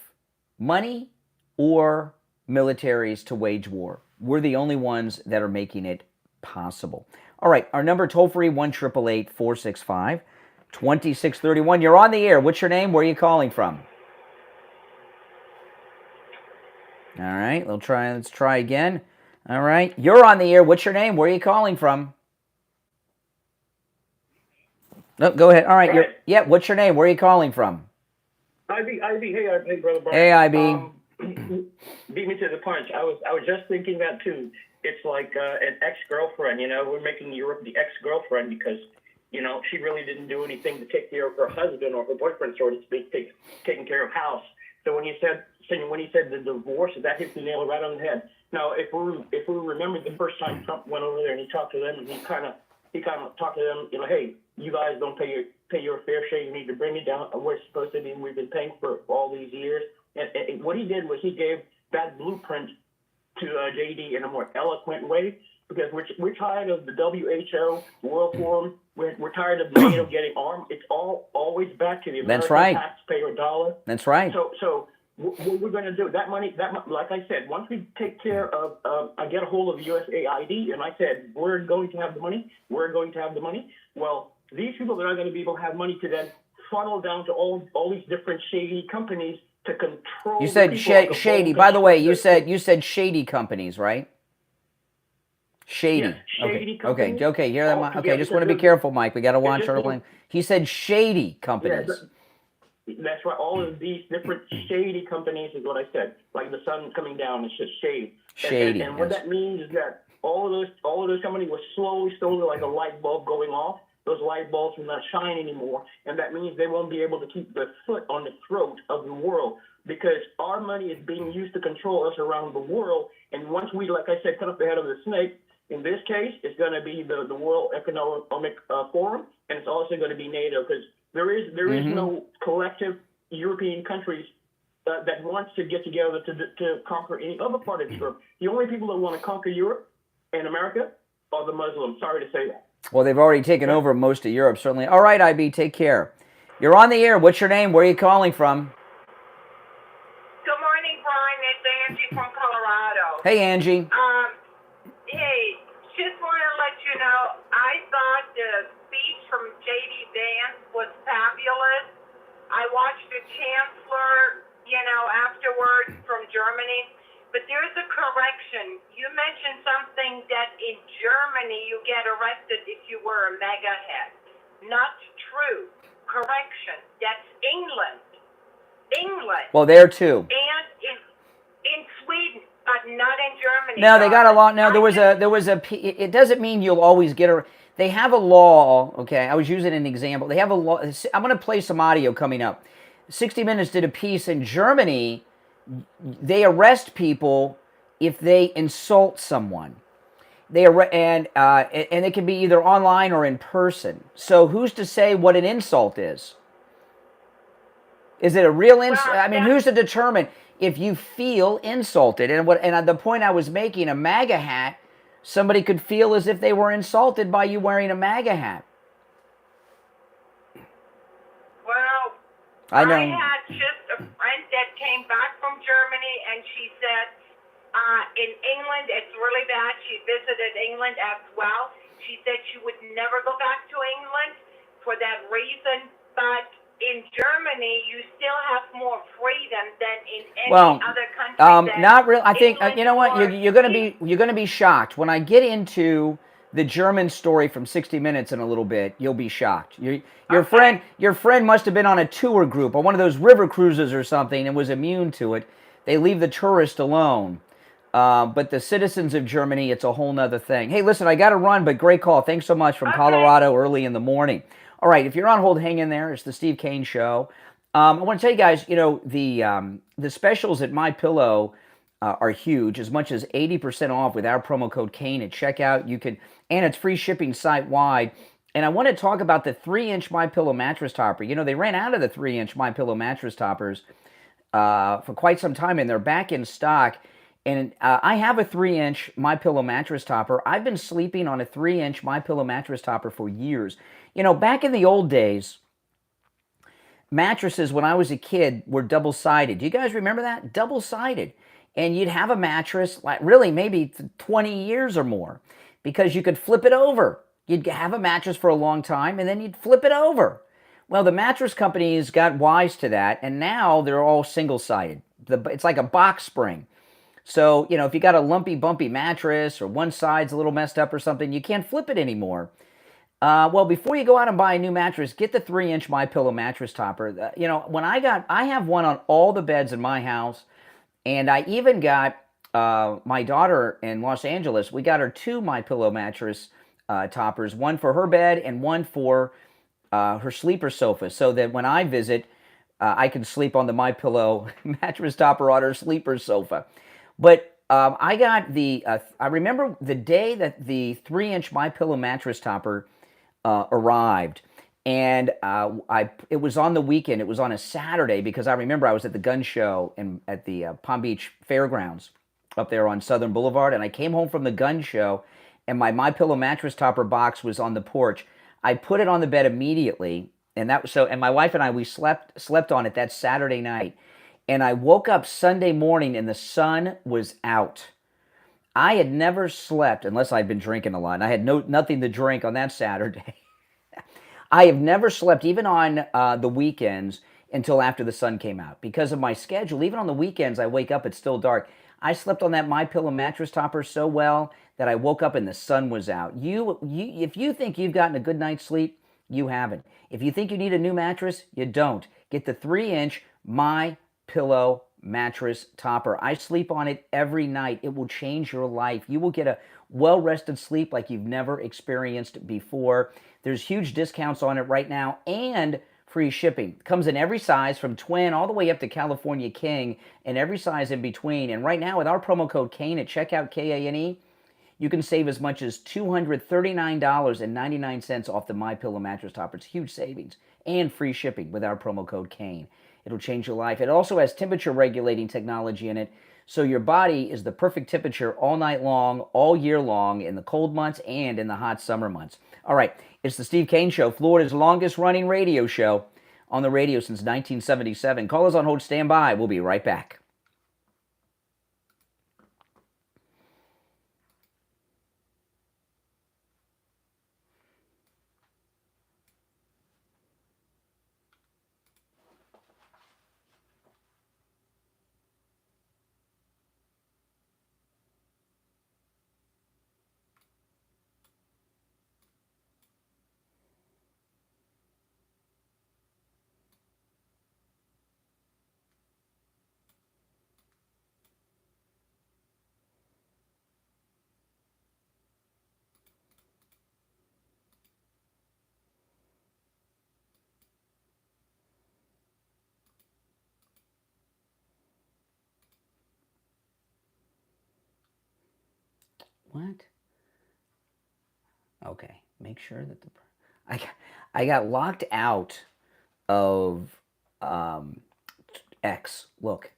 money or militaries to wage war. We're the only ones that are making it possible. All right, our number toll-free, 1-888-465-2631. You're on the air. What's your name? Where are you calling from? All right, let's try again. All right, you're on the air. What's your name? Where are you calling from? No, go ahead. All right, what's your name? Where are you calling from? IB, hey, brother Brian. Hey, IB. Beat me to the punch. I was just thinking that too. It's like an ex-girlfriend, you know. We're making Europe the ex-girlfriend because, you know, she really didn't do anything to take care of her husband or her boyfriend, so to speak, taking care of house. So when he said the divorce, that hit the nail right on the head. Now, if we remember the first time Trump went over there and he talked to them, and he kind of talked to them, you know, hey, you guys don't pay your fair share. You need to bring it down. We're supposed to be. We've been paying for all these years. And what he did was he gave that blueprint to JD in a more eloquent way, because we're tired of the WHO, World Forum. We're tired of NATO getting armed. It's always back to the American taxpayer dollar. That's right. So what we're going to do, that money, like I said, once we take care of, I get a hold of USAID, and I said, we're going to have the money. Well, these people that are going to be able to have money to then funnel down to all these different shady companies to control. You said shady. By the way, you said shady companies, right? Shady. Yes, shady companies. Okay. Hear that? Okay, just want to be careful, Mike. We got to watch our language. He said shady companies. Yeah, that's right. All of these different shady companies is what I said. Like the sun coming down, it's just shady. Shady. And what that means is that all of those companies were slowly, like a light bulb going off. Those light bulbs will not shine anymore, and that means they won't be able to keep their foot on the throat of the world, because our money is being used to control us around the world. And once we, like I said, cut off the head of the snake, in this case, it's going to be the World Economic Forum, and it's also going to be NATO, because there is no collective European countries that wants to get together to conquer any other part of Europe. The only people that want to conquer Europe and America are the Muslims. Sorry to say that. Well, they've already taken over most of Europe, certainly. All right, IB, take care. You're on the air. What's your name? Where are you calling from? Good morning, Brian. It's Angie from Colorado. Hey, Angie. Hey, just want to let you know, I thought the speech from J.D. Vance was fabulous. I watched the Chancellor, afterwards from Germany. But there's a correction. You mentioned something that in Germany you get arrested if you were a mega head. Not true. Correction. That's England. Well, there too. And in Sweden, but not in Germany. No, they got a law. No, there was a. It doesn't mean you'll always get a. They have a law. Okay, I was using an example. They have a law. I'm going to play some audio coming up. 60 Minutes did a piece in Germany. They arrest people if they insult someone. And it can be either online or in person. So who's to say what an insult is? Is it a real insult? I mean, who's to determine if you feel insulted? And the point I was making, a MAGA hat, somebody could feel as if they were insulted by you wearing a MAGA hat. Well, I know. I had just a friend that came back from Germany, and she said in England it's really bad. She visited England as well. She said she would never go back to England for that reason, but in Germany, you still have more freedom than in any other country. Not really. I think you know what, you're going to be shocked when I get into the German story from 60 Minutes in a little bit. You'll be shocked. Your friend must have been on a tour group or one of those river cruises or something and was immune to it. They leave the tourist alone. But the citizens of Germany, it's a whole nother thing. Hey, listen, I got to run, but great call. Thanks so much from Colorado early in the morning. All right, if you're on hold, hang in there. It's the Steve Kane Show. I want to tell you guys, the specials at MyPillow are huge, as much as 80% off with our promo code Kane at checkout. And it's free shipping site-wide. And I want to talk about the 3-inch MyPillow mattress topper. They ran out of the 3-inch MyPillow mattress toppers for quite some time, and they're back in stock. And I have a 3-inch MyPillow mattress topper. I've been sleeping on a 3-inch MyPillow mattress topper for years. Back in the old days, mattresses when I was a kid were double-sided. Do you guys remember that? Double-sided. And you'd have a mattress, like really maybe 20 years or more, because you could flip it over. You'd have a mattress for a long time, and then you'd flip it over. Well, the mattress companies got wise to that, and now they're all single-sided. It's like a box spring. So, if you got a lumpy, bumpy mattress or one side's a little messed up or something, you can't flip it anymore. Well, before you go out and buy a new mattress, get the 3-inch MyPillow mattress topper. I have one on all the beds in my house, and I even got my daughter in Los Angeles. We got her 2 MyPillow mattress toppers, one for her bed and one for her sleeper sofa, so that when I visit, I can sleep on the MyPillow mattress topper on her sleeper sofa. But I got I remember the day that the 3-inch MyPillow mattress topper arrived, and it was on the weekend. It was on a Saturday, because I remember I was at the gun show at the Palm Beach Fairgrounds up there on Southern Boulevard, and I came home from the gun show, and my MyPillow mattress topper box was on the porch. I put it on the bed immediately, and my wife and I, we slept on it that Saturday night. And I woke up Sunday morning and the sun was out. I had never slept, unless I'd been drinking a lot, and I had nothing to drink on that Saturday. I have never slept, even on the weekends, until after the sun came out. Because of my schedule, even on the weekends, I wake up, it's still dark. I slept on that MyPillow mattress topper so well that I woke up and the sun was out. If you think you've gotten a good night's sleep, you haven't. If you think you need a new mattress, you don't. Get the 3-inch MyPillow mattress topper. I sleep on it every night. It will change your life. You will get a well-rested sleep like you've never experienced before. There's huge discounts on it right now and free shipping. Comes in every size from twin all the way up to California King and every size in between. And right now with our promo code KANE at checkout, KANE, you can save as much as $239.99 off the MyPillow mattress topper. It's huge savings and free shipping with our promo code KANE. It'll change your life. It also has temperature regulating technology in it, so your body is the perfect temperature all night long, all year long, in the cold months and in the hot summer months. All right, it's the Steve Kane Show, Florida's longest running radio show on the radio since 1977. Callers on hold, stand by. We'll be right back. What? Okay, make sure that I got locked out of X. Look,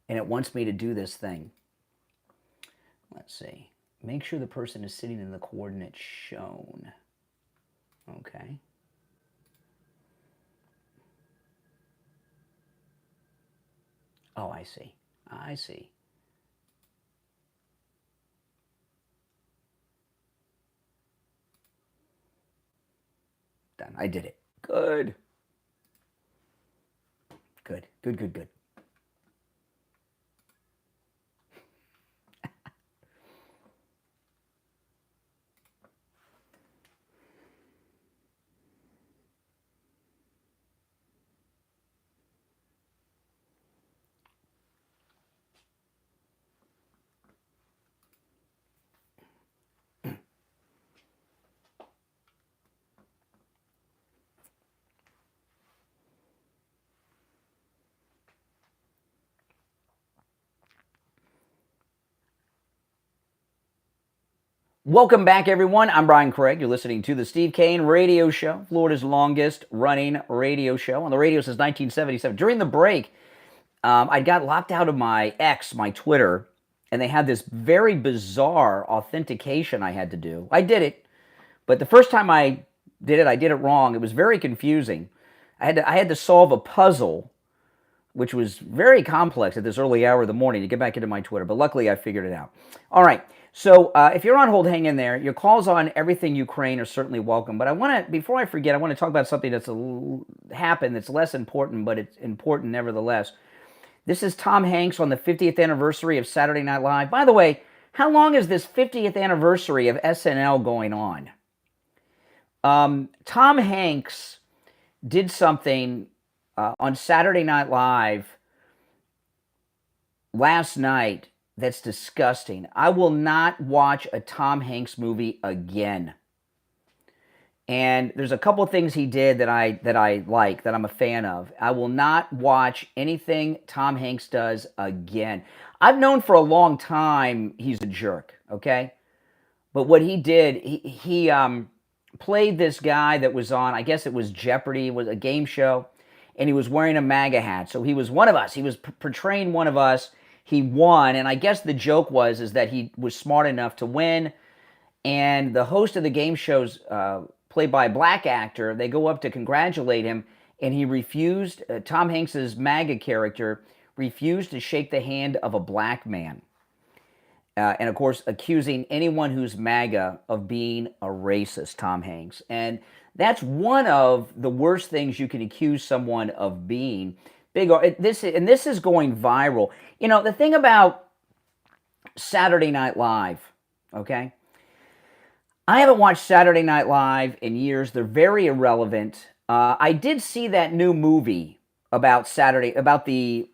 and it wants me to do this thing. Let's see. Make sure the person is sitting in the coordinates shown. Okay. Oh, I see. I see. Done. I did it. Good. Good. Good, good, good. Welcome back, everyone. I'm Brian Craig. You're listening to the Steve Kane Radio Show, Florida's longest running radio show on the radio since 1977. During the break, I got locked out of my X, my Twitter, and they had this very bizarre authentication I had to do. I did it, but the first time I did it wrong. It was very confusing. I had to solve a puzzle, which was very complex at this early hour of the morning to get back into my Twitter, but luckily I figured it out. All right. So if you're on hold, hang in there. Your calls on everything Ukraine are certainly welcome. But I want to, before I forget, I want to talk about something that's happened that's less important, but it's important nevertheless. This is Tom Hanks on the 50th anniversary of Saturday Night Live. By the way, how long is this 50th anniversary of SNL going on? Tom Hanks did something on Saturday Night Live last night that's disgusting. I will not watch a Tom Hanks movie again. And there's a couple of things he did that I like, that I'm a fan of. I will not watch anything Tom Hanks does again. I've known for a long time he's a jerk, okay? But what he did, he played this guy that was on, I guess it was Jeopardy, it was a game show, and he was wearing a MAGA hat. So he was one of us. He was portraying one of us. He won, and I guess the joke is that he was smart enough to win, and the host of the game shows, played by a black actor, they go up to congratulate him, and he refused, Tom Hanks's MAGA character refused to shake the hand of a black man. And, of course, accusing anyone who's MAGA of being a racist, Tom Hanks. And That's one of the worst things you can accuse someone of being. This is going viral. You know, the thing about Saturday Night Live, okay? I haven't watched Saturday Night Live in years. They're very irrelevant. I did see that new movie about the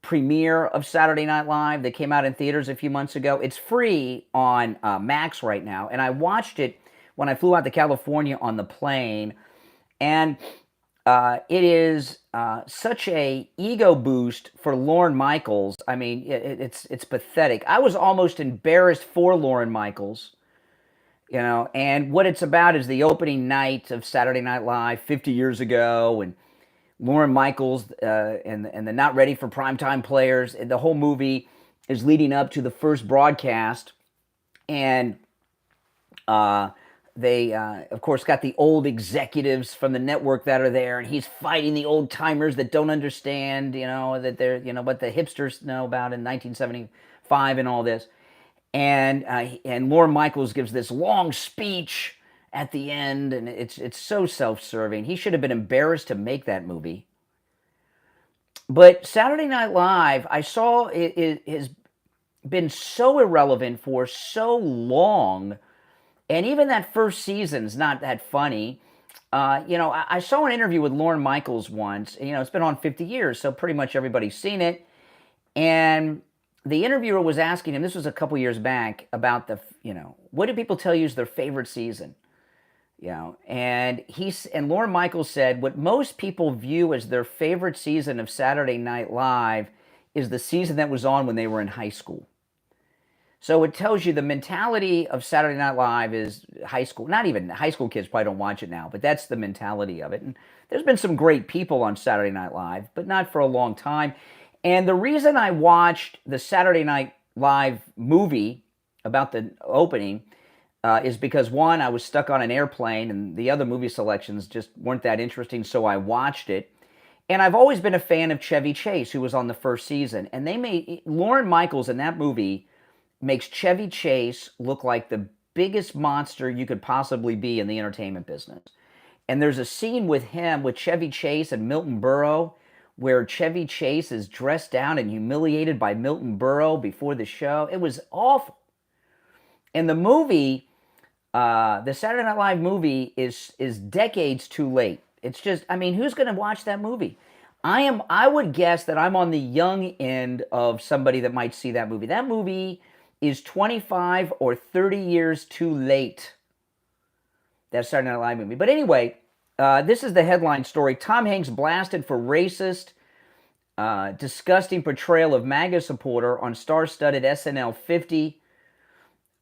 premiere of Saturday Night Live that came out in theaters a few months ago. It's free on Max right now, and I watched it when I flew out to California on the plane, and it is such a ego boost for Lorne Michaels. I mean, it's pathetic. I was almost embarrassed for Lorne Michaels, you know. And what it's about is the opening night of Saturday Night Live 50 years ago, and Lorne Michaels and the Not Ready for Primetime Players. The whole movie is leading up to the first broadcast, and they, of course, got the old executives from the network that are there, and he's fighting the old timers that don't understand, you know, that they're, you know, what the hipsters know about in 1975 and all this. And Lorne Michaels gives this long speech at the end, and it's so self-serving. He should have been embarrassed to make that movie. But Saturday Night Live, I saw it has been so irrelevant for so long. And even that first season's not that funny. You know, I saw an interview with Lorne Michaels once. You know, it's been on 50 years, so pretty much everybody's seen it. And the interviewer was asking him, this was a couple years back, about what do people tell you is their favorite season? You know, and Lorne Michaels said, what most people view as their favorite season of Saturday Night Live is the season that was on when they were in high school. So it tells you the mentality of Saturday Night Live is high school. Not even high school kids probably don't watch it now, but that's the mentality of it. And there's been some great people on Saturday Night Live, but not for a long time. And the reason I watched the Saturday Night Live movie about the opening is because, one, I was stuck on an airplane, and the other movie selections just weren't that interesting, so I watched it. And I've always been a fan of Chevy Chase, who was on the first season. And Lorne Michaels in that movie makes Chevy Chase look like the biggest monster you could possibly be in the entertainment business. And there's a scene with Chevy Chase and Milton Berle, where Chevy Chase is dressed down and humiliated by Milton Berle before the show. It was awful. And the movie, the Saturday Night Live movie, is decades too late. It's just, I mean, who's going to watch that movie? I would guess that I'm on the young end of somebody that might see that movie. That movie is 25 or 30 years too late. That Saturday Night Live movie. But anyway, this is the headline story. Tom Hanks blasted for racist, disgusting portrayal of MAGA supporter on star-studded SNL 50.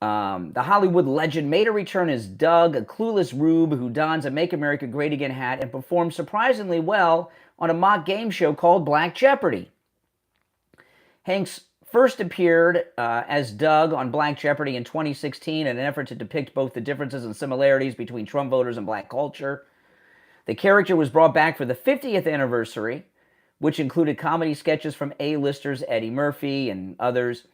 The Hollywood legend made a return as Doug, a clueless rube who dons a Make America Great Again hat and performed surprisingly well on a mock game show called Black Jeopardy. Hanks first appeared as Doug on Black Jeopardy in 2016 in an effort to depict both the differences and similarities between Trump voters and black culture. The character was brought back for the 50th anniversary, which included comedy sketches from A-listers Eddie Murphy and others.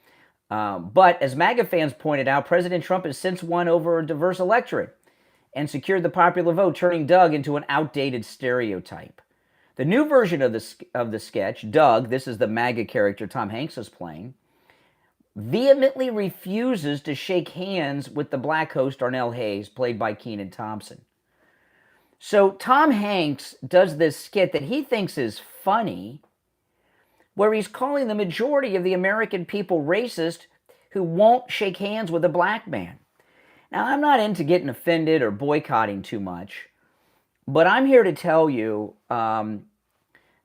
But as MAGA fans pointed out, President Trump has since won over a diverse electorate and secured the popular vote, turning Doug into an outdated stereotype. The new version of the sketch, Doug, this is the MAGA character Tom Hanks is playing, vehemently refuses to shake hands with the black host Darnell Hayes, played by Kenan Thompson. So Tom Hanks does this skit that he thinks is funny, where he's calling the majority of the American people racist who won't shake hands with a black man. Now, I'm not into getting offended or boycotting too much, but I'm here to tell you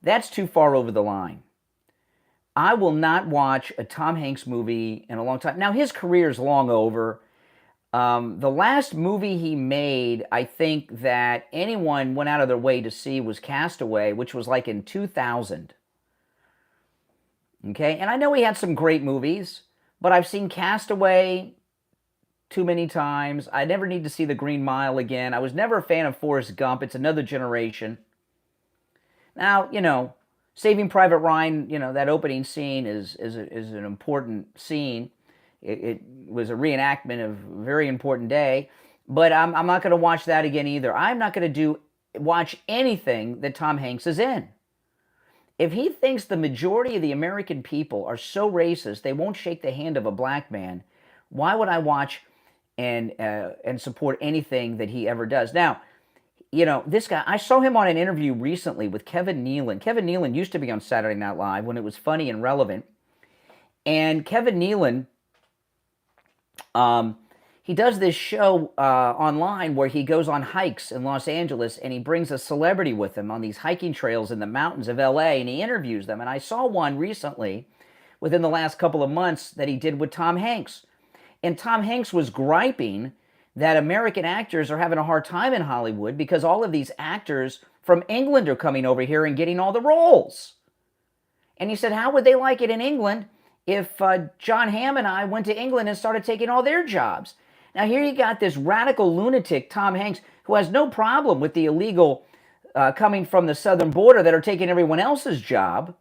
that's too far over the line. I will not watch a Tom Hanks movie in a long time. Now, his career is long over. The last movie he made, I think that anyone went out of their way to see, was Castaway, which was like in 2000. Okay, and I know he had some great movies, but I've seen Castaway too many times. I never need to see The Green Mile again. I was never a fan of Forrest Gump. It's another generation. Now, you know, Saving Private Ryan, you know, that opening scene is an important scene. It was a reenactment of a very important day. But I'm not going to watch that again either. I'm not going to watch anything that Tom Hanks is in. If he thinks the majority of the American people are so racist they won't shake the hand of a black man, why would I watch and support anything that he ever does? Now, this guy, I saw him on an interview recently with Kevin Nealon. Kevin Nealon used to be on Saturday Night Live when it was funny and relevant. And Kevin Nealon, he does this show online where he goes on hikes in Los Angeles and he brings a celebrity with him on these hiking trails in the mountains of LA and he interviews them. And I saw one recently within the last couple of months that he did with Tom Hanks. And Tom Hanks was griping that American actors are having a hard time in Hollywood because all of these actors from England are coming over here and getting all the roles. And he said, how would they like it in England if John Hamm and I went to England and started taking all their jobs? Now here you got this radical lunatic, Tom Hanks, who has no problem with the illegal coming from the southern border that are taking everyone else's job.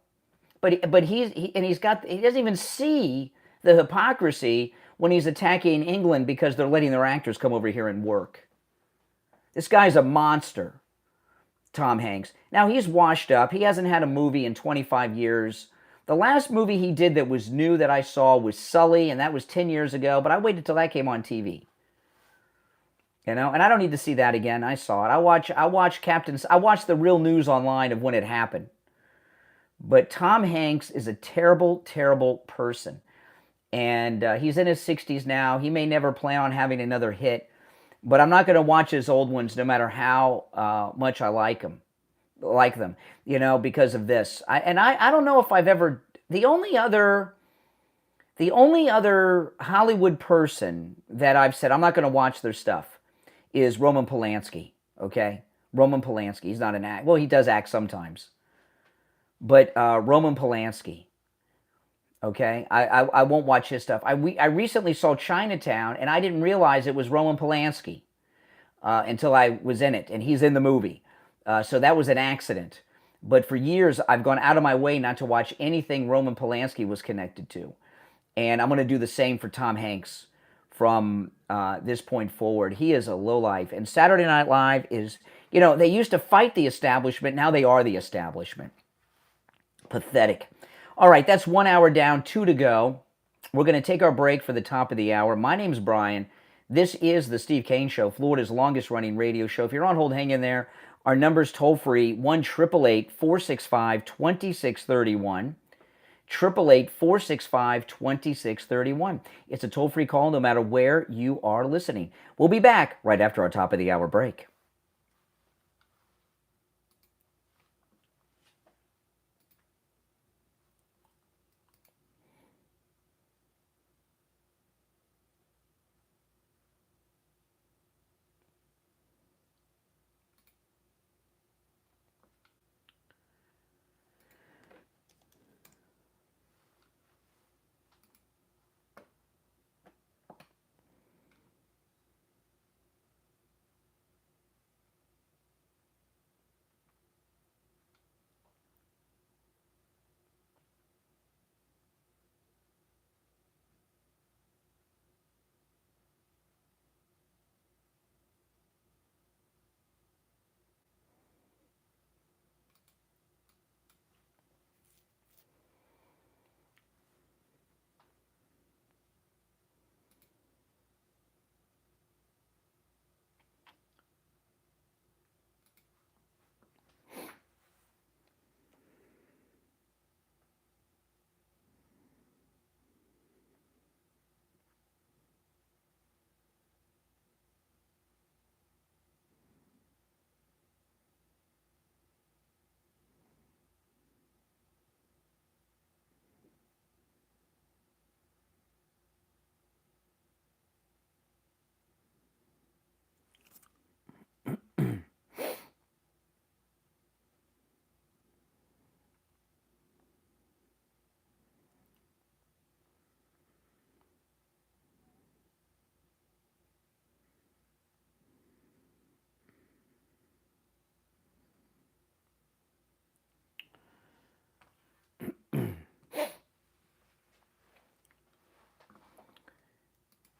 But he doesn't even see the hypocrisy when he's attacking England because they're letting their actors come over here and work. This guy's a monster, Tom Hanks. Now, he's washed up. He hasn't had a movie in 25 years. The last movie he did that was new that I saw was Sully, and that was 10 years ago, but I waited till that came on TV. And I don't need to see that again. I saw it. I watch the real news online of when it happened. But Tom Hanks is a terrible, terrible person. And he's in his 60s now. He may never plan on having another hit. But I'm not going to watch his old ones no matter how much I like them, because of this. I don't know if I've ever... The only other Hollywood person that I've said I'm not going to watch their stuff is Roman Polanski, okay? Roman Polanski. He's not an act. Well, he does act sometimes. But Roman Polanski. Okay, I won't watch his stuff. I recently saw Chinatown, and I didn't realize it was Roman Polanski until I was in it, and he's in the movie. So that was an accident. But for years, I've gone out of my way not to watch anything Roman Polanski was connected to. And I'm going to do the same for Tom Hanks from this point forward. He is a lowlife. And Saturday Night Live is, they used to fight the establishment. Now they are the establishment. Pathetic. All right, that's 1 hour down, 2 to go. We're going to take our break for the top of the hour. My name's Brian. This is the Steve Kane Show, Florida's longest-running radio show. If you're on hold, hang in there. Our number's toll-free, 1-888-465-2631. 888-465-2631. It's a toll-free call no matter where you are listening. We'll be back right after our top of the hour break.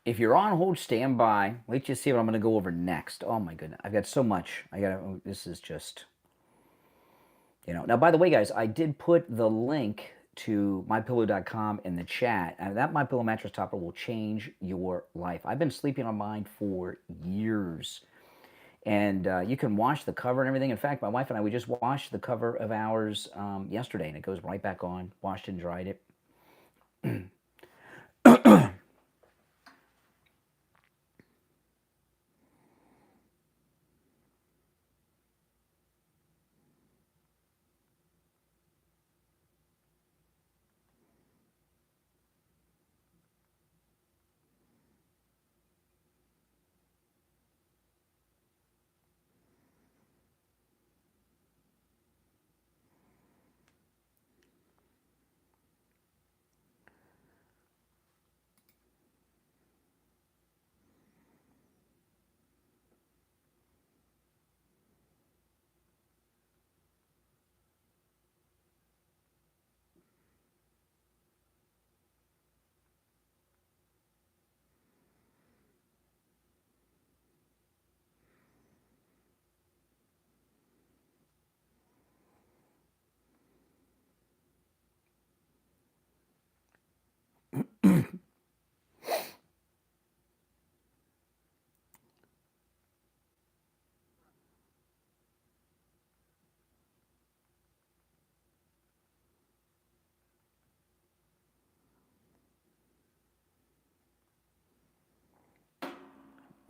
If you're on hold, stand by. Wait till you see what I'm going to go over next. Oh my goodness, I've got so much. This is just, Now, by the way, guys, I did put the link to mypillow.com in the chat. And that MyPillow mattress topper will change your life. I've been sleeping on mine for years. And you can wash the cover and everything. In fact, my wife and I, we just washed the cover of ours yesterday, and it goes right back on, washed and dried it.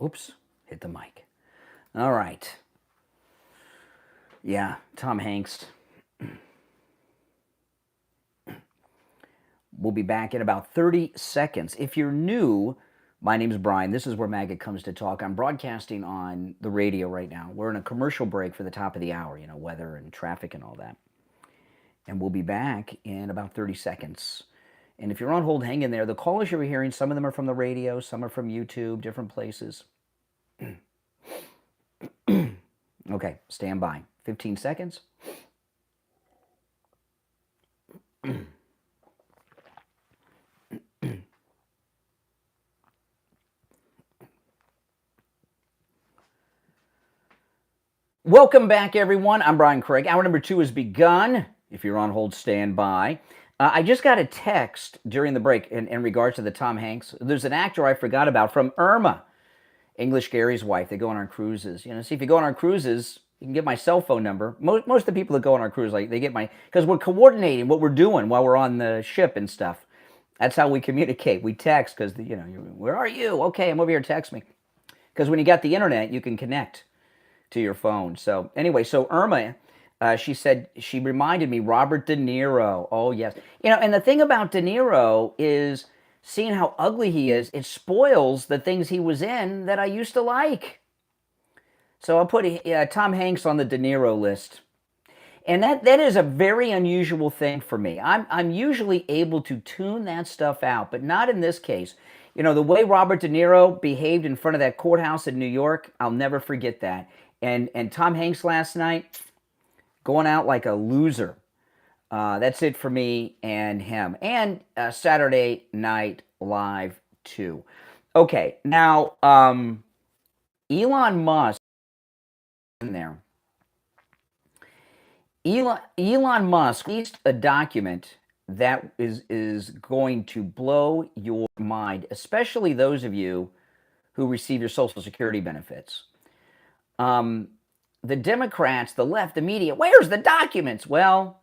Oops, hit the mic. All right. Yeah, Tom Hanks. We'll be back in about 30 seconds. If you're new, my name is Brian. This is where Maggot comes to talk. I'm broadcasting on the radio right now. We're in a commercial break for the top of the hour, weather and traffic and all that. And we'll be back in about 30 seconds. And if you're on hold, hang in there. The callers you're hearing, some of them are from the radio, some are from YouTube, different places. Okay, stand by. 15 seconds. Welcome back, everyone. I'm Brian Craig. Hour number 2 has begun. If you're on hold, stand by. I just got a text during the break in regards to the Tom Hanks. There's an actor I forgot about from Irma, English Gary's wife. They go on our cruises. See, if you go on our cruises, you can get my cell phone number. Most of the people that go on our cruise, they get because we're coordinating what we're doing while we're on the ship and stuff. That's how we communicate. We text because, where are you? Okay, I'm over here, text me. Because when you got the internet, you can connect to your phone. So anyway, Irma, she said, she reminded me, Robert De Niro. Oh, yes. And the thing about De Niro is seeing how ugly he is, it spoils the things he was in that I used to like. So I'll put Tom Hanks on the De Niro list. And that is a very unusual thing for me. I'm usually able to tune that stuff out, but not in this case. The way Robert De Niro behaved in front of that courthouse in New York, I'll never forget that. And Tom Hanks last night, going out like a loser. That's it for me and him. And Saturday Night Live, too. Okay, now, Elon Musk in there. Elon Musk released a document that is going to blow your mind, especially those of you who receive your Social Security benefits. The Democrats, the left, the media, where's the documents? Well,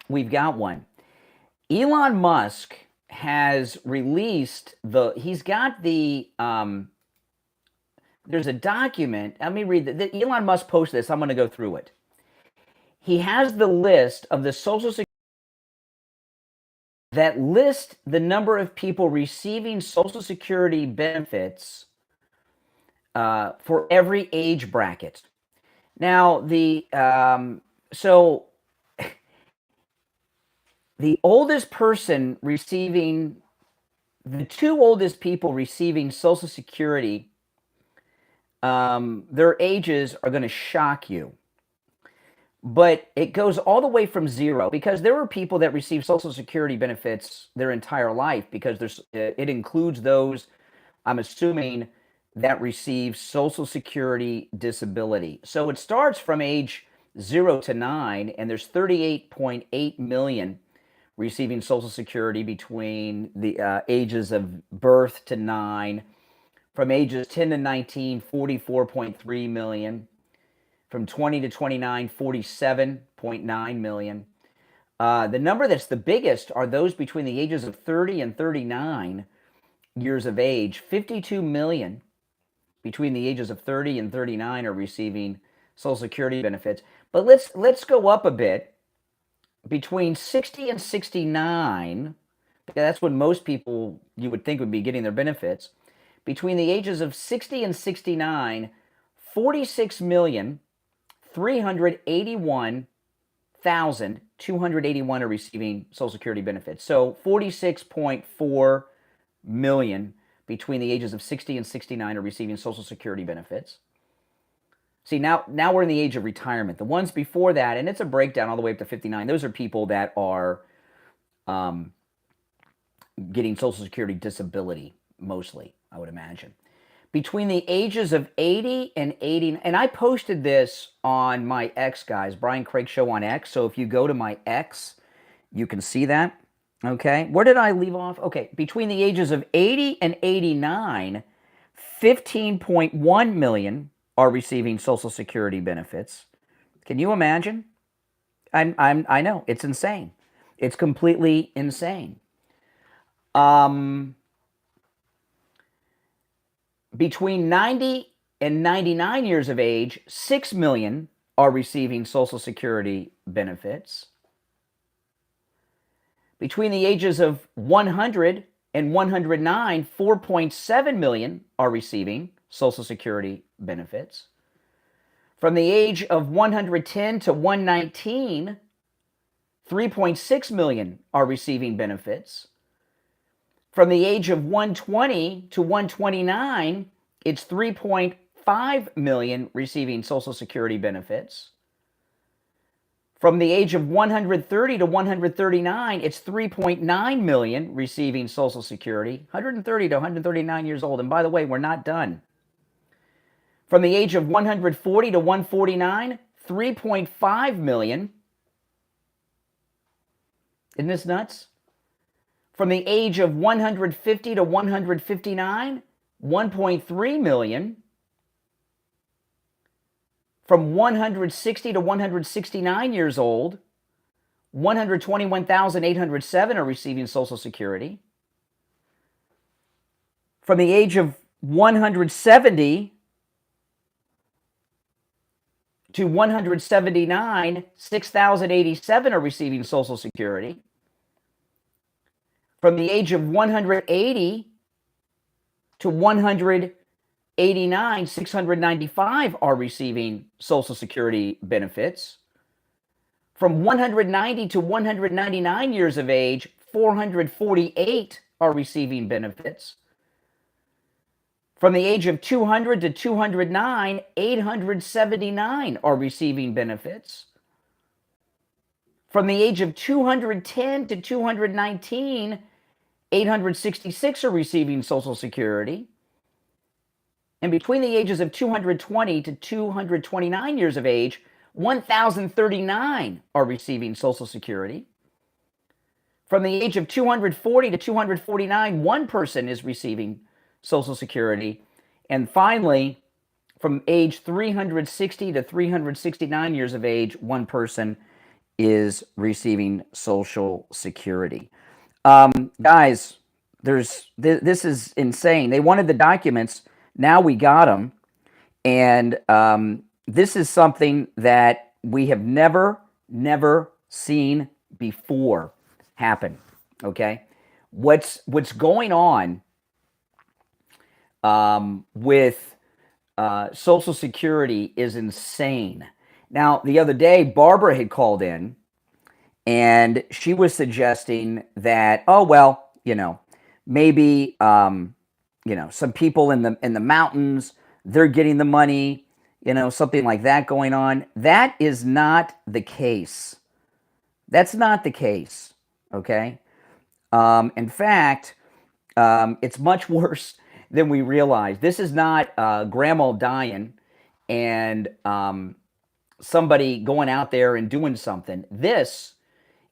we've got one. Elon Musk has released he's got the, there's a document. Let me read Elon Musk posted this. I'm going to go through it. He has the list of the Social Security that list the number of people receiving Social Security benefits for every age bracket. Now, the oldest person receiving, the 2 oldest people receiving Social Security, their ages are going to shock you. But it goes all the way from 0, because there are people that receive Social Security benefits their entire life, because it includes those I'm assuming, that receive Social Security disability. So it starts from age 0 to 9, and there's 38.8 million receiving Social Security between the ages of birth to 9. From ages 10 to 19, 44.3 million. From 20 to 29, 47.9 million. The number that's the biggest are those between the ages of 30 and 39 years of age. 52 million between the ages of 30 and 39 are receiving Social Security benefits. But let's go up a bit. Between 60 and 69, because that's when most people you would think would be getting their benefits. Between the ages of 60 and 69, 46,381,281 are receiving Social Security benefits. So 46.4 million between the ages of 60 and 69 are receiving Social Security benefits. See, now we're in the age of retirement. The ones before that, and it's a breakdown all the way up to 59, those are people that are getting Social Security disability, mostly, I would imagine. Between the ages of 80 and 80, and I posted this on my X, guys, Brian Craig Show on X, so if you go to my X, you can see that, okay? Where did I leave off? Okay, between the ages of 80 and 89, 15.1 million are receiving Social Security benefits. Can you imagine? I know, it's insane. It's completely insane. Between 90 and 99 years of age, 6 million are receiving Social Security benefits. Between the ages of 100 and 109, 4.7 million are receiving Social Security benefits. From the age of 110 to 119, 3.6 million are receiving benefits. From the age of 120 to 129, it's 3.5 million receiving Social Security benefits. From the age of 130 to 139, it's 3.9 million receiving Social Security. 130 to 139 years old. And by the way, we're not done. From the age of 140 to 149, 3.5 million. Isn't this nuts? From the age of 150 to 159, 1.3 million. From 160 to 169 years old, 121,807 are receiving Social Security. From the age of 170 to 179, 6,087 are receiving Social Security. From the age of 180 to 189, 695 are receiving Social Security benefits. From 190 to 199 years of age, 448 are receiving benefits. From the age of 200 to 209, 879 are receiving benefits. From the age of 210 to 219, 866 are receiving Social Security. And between the ages of 220 to 229 years of age, 1,039 are receiving Social Security. From the age of 240 to 249, one person is receiving Social Security. And finally, from age 360 to 369 years of age, one person is receiving Social Security. Guys, this is insane. They wanted the documents. Now we got them. And this is something that we have never seen before happen. Okay? What's going on with Social Security is insane. Now, the other day, Barbara had called in, and she was suggesting that, oh, well, maybe, some people in the mountains, they're getting the money, something like that going on. That is not the case. That's not the case, okay? In fact, it's much worse. than we realize. This is not grandma dying and somebody going out there and doing something. This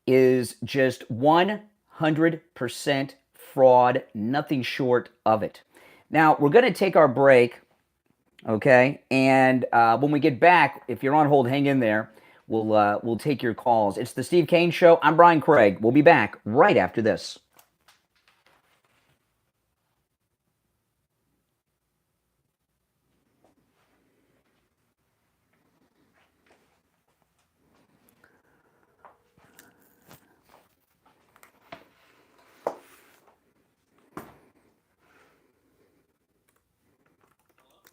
is just 100% fraud, nothing short of it. Now, we're going to take our break, okay? And when we get back, if you're on hold, hang in there. We'll take your calls. It's the Steve Kane Show. I'm Brian Craig. We'll be back right after this.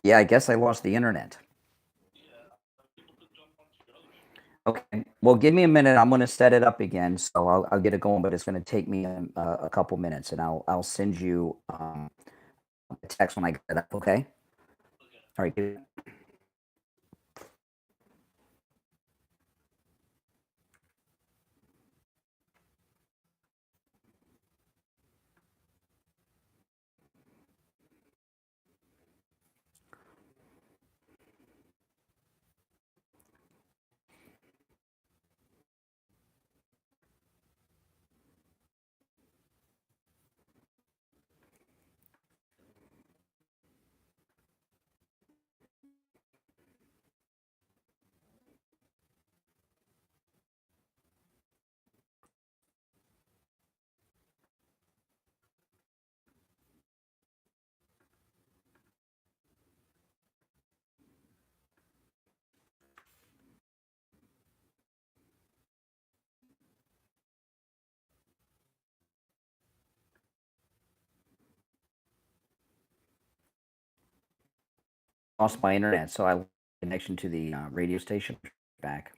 Yeah, I guess I lost the internet. Okay, well, give me a minute. I'm going to set it up again, so I'll get it going, but it's going to take me a couple minutes, and I'll send you a text when I get it up, okay? All right, good. Lost my internet, so I lost connection to the radio station. Back.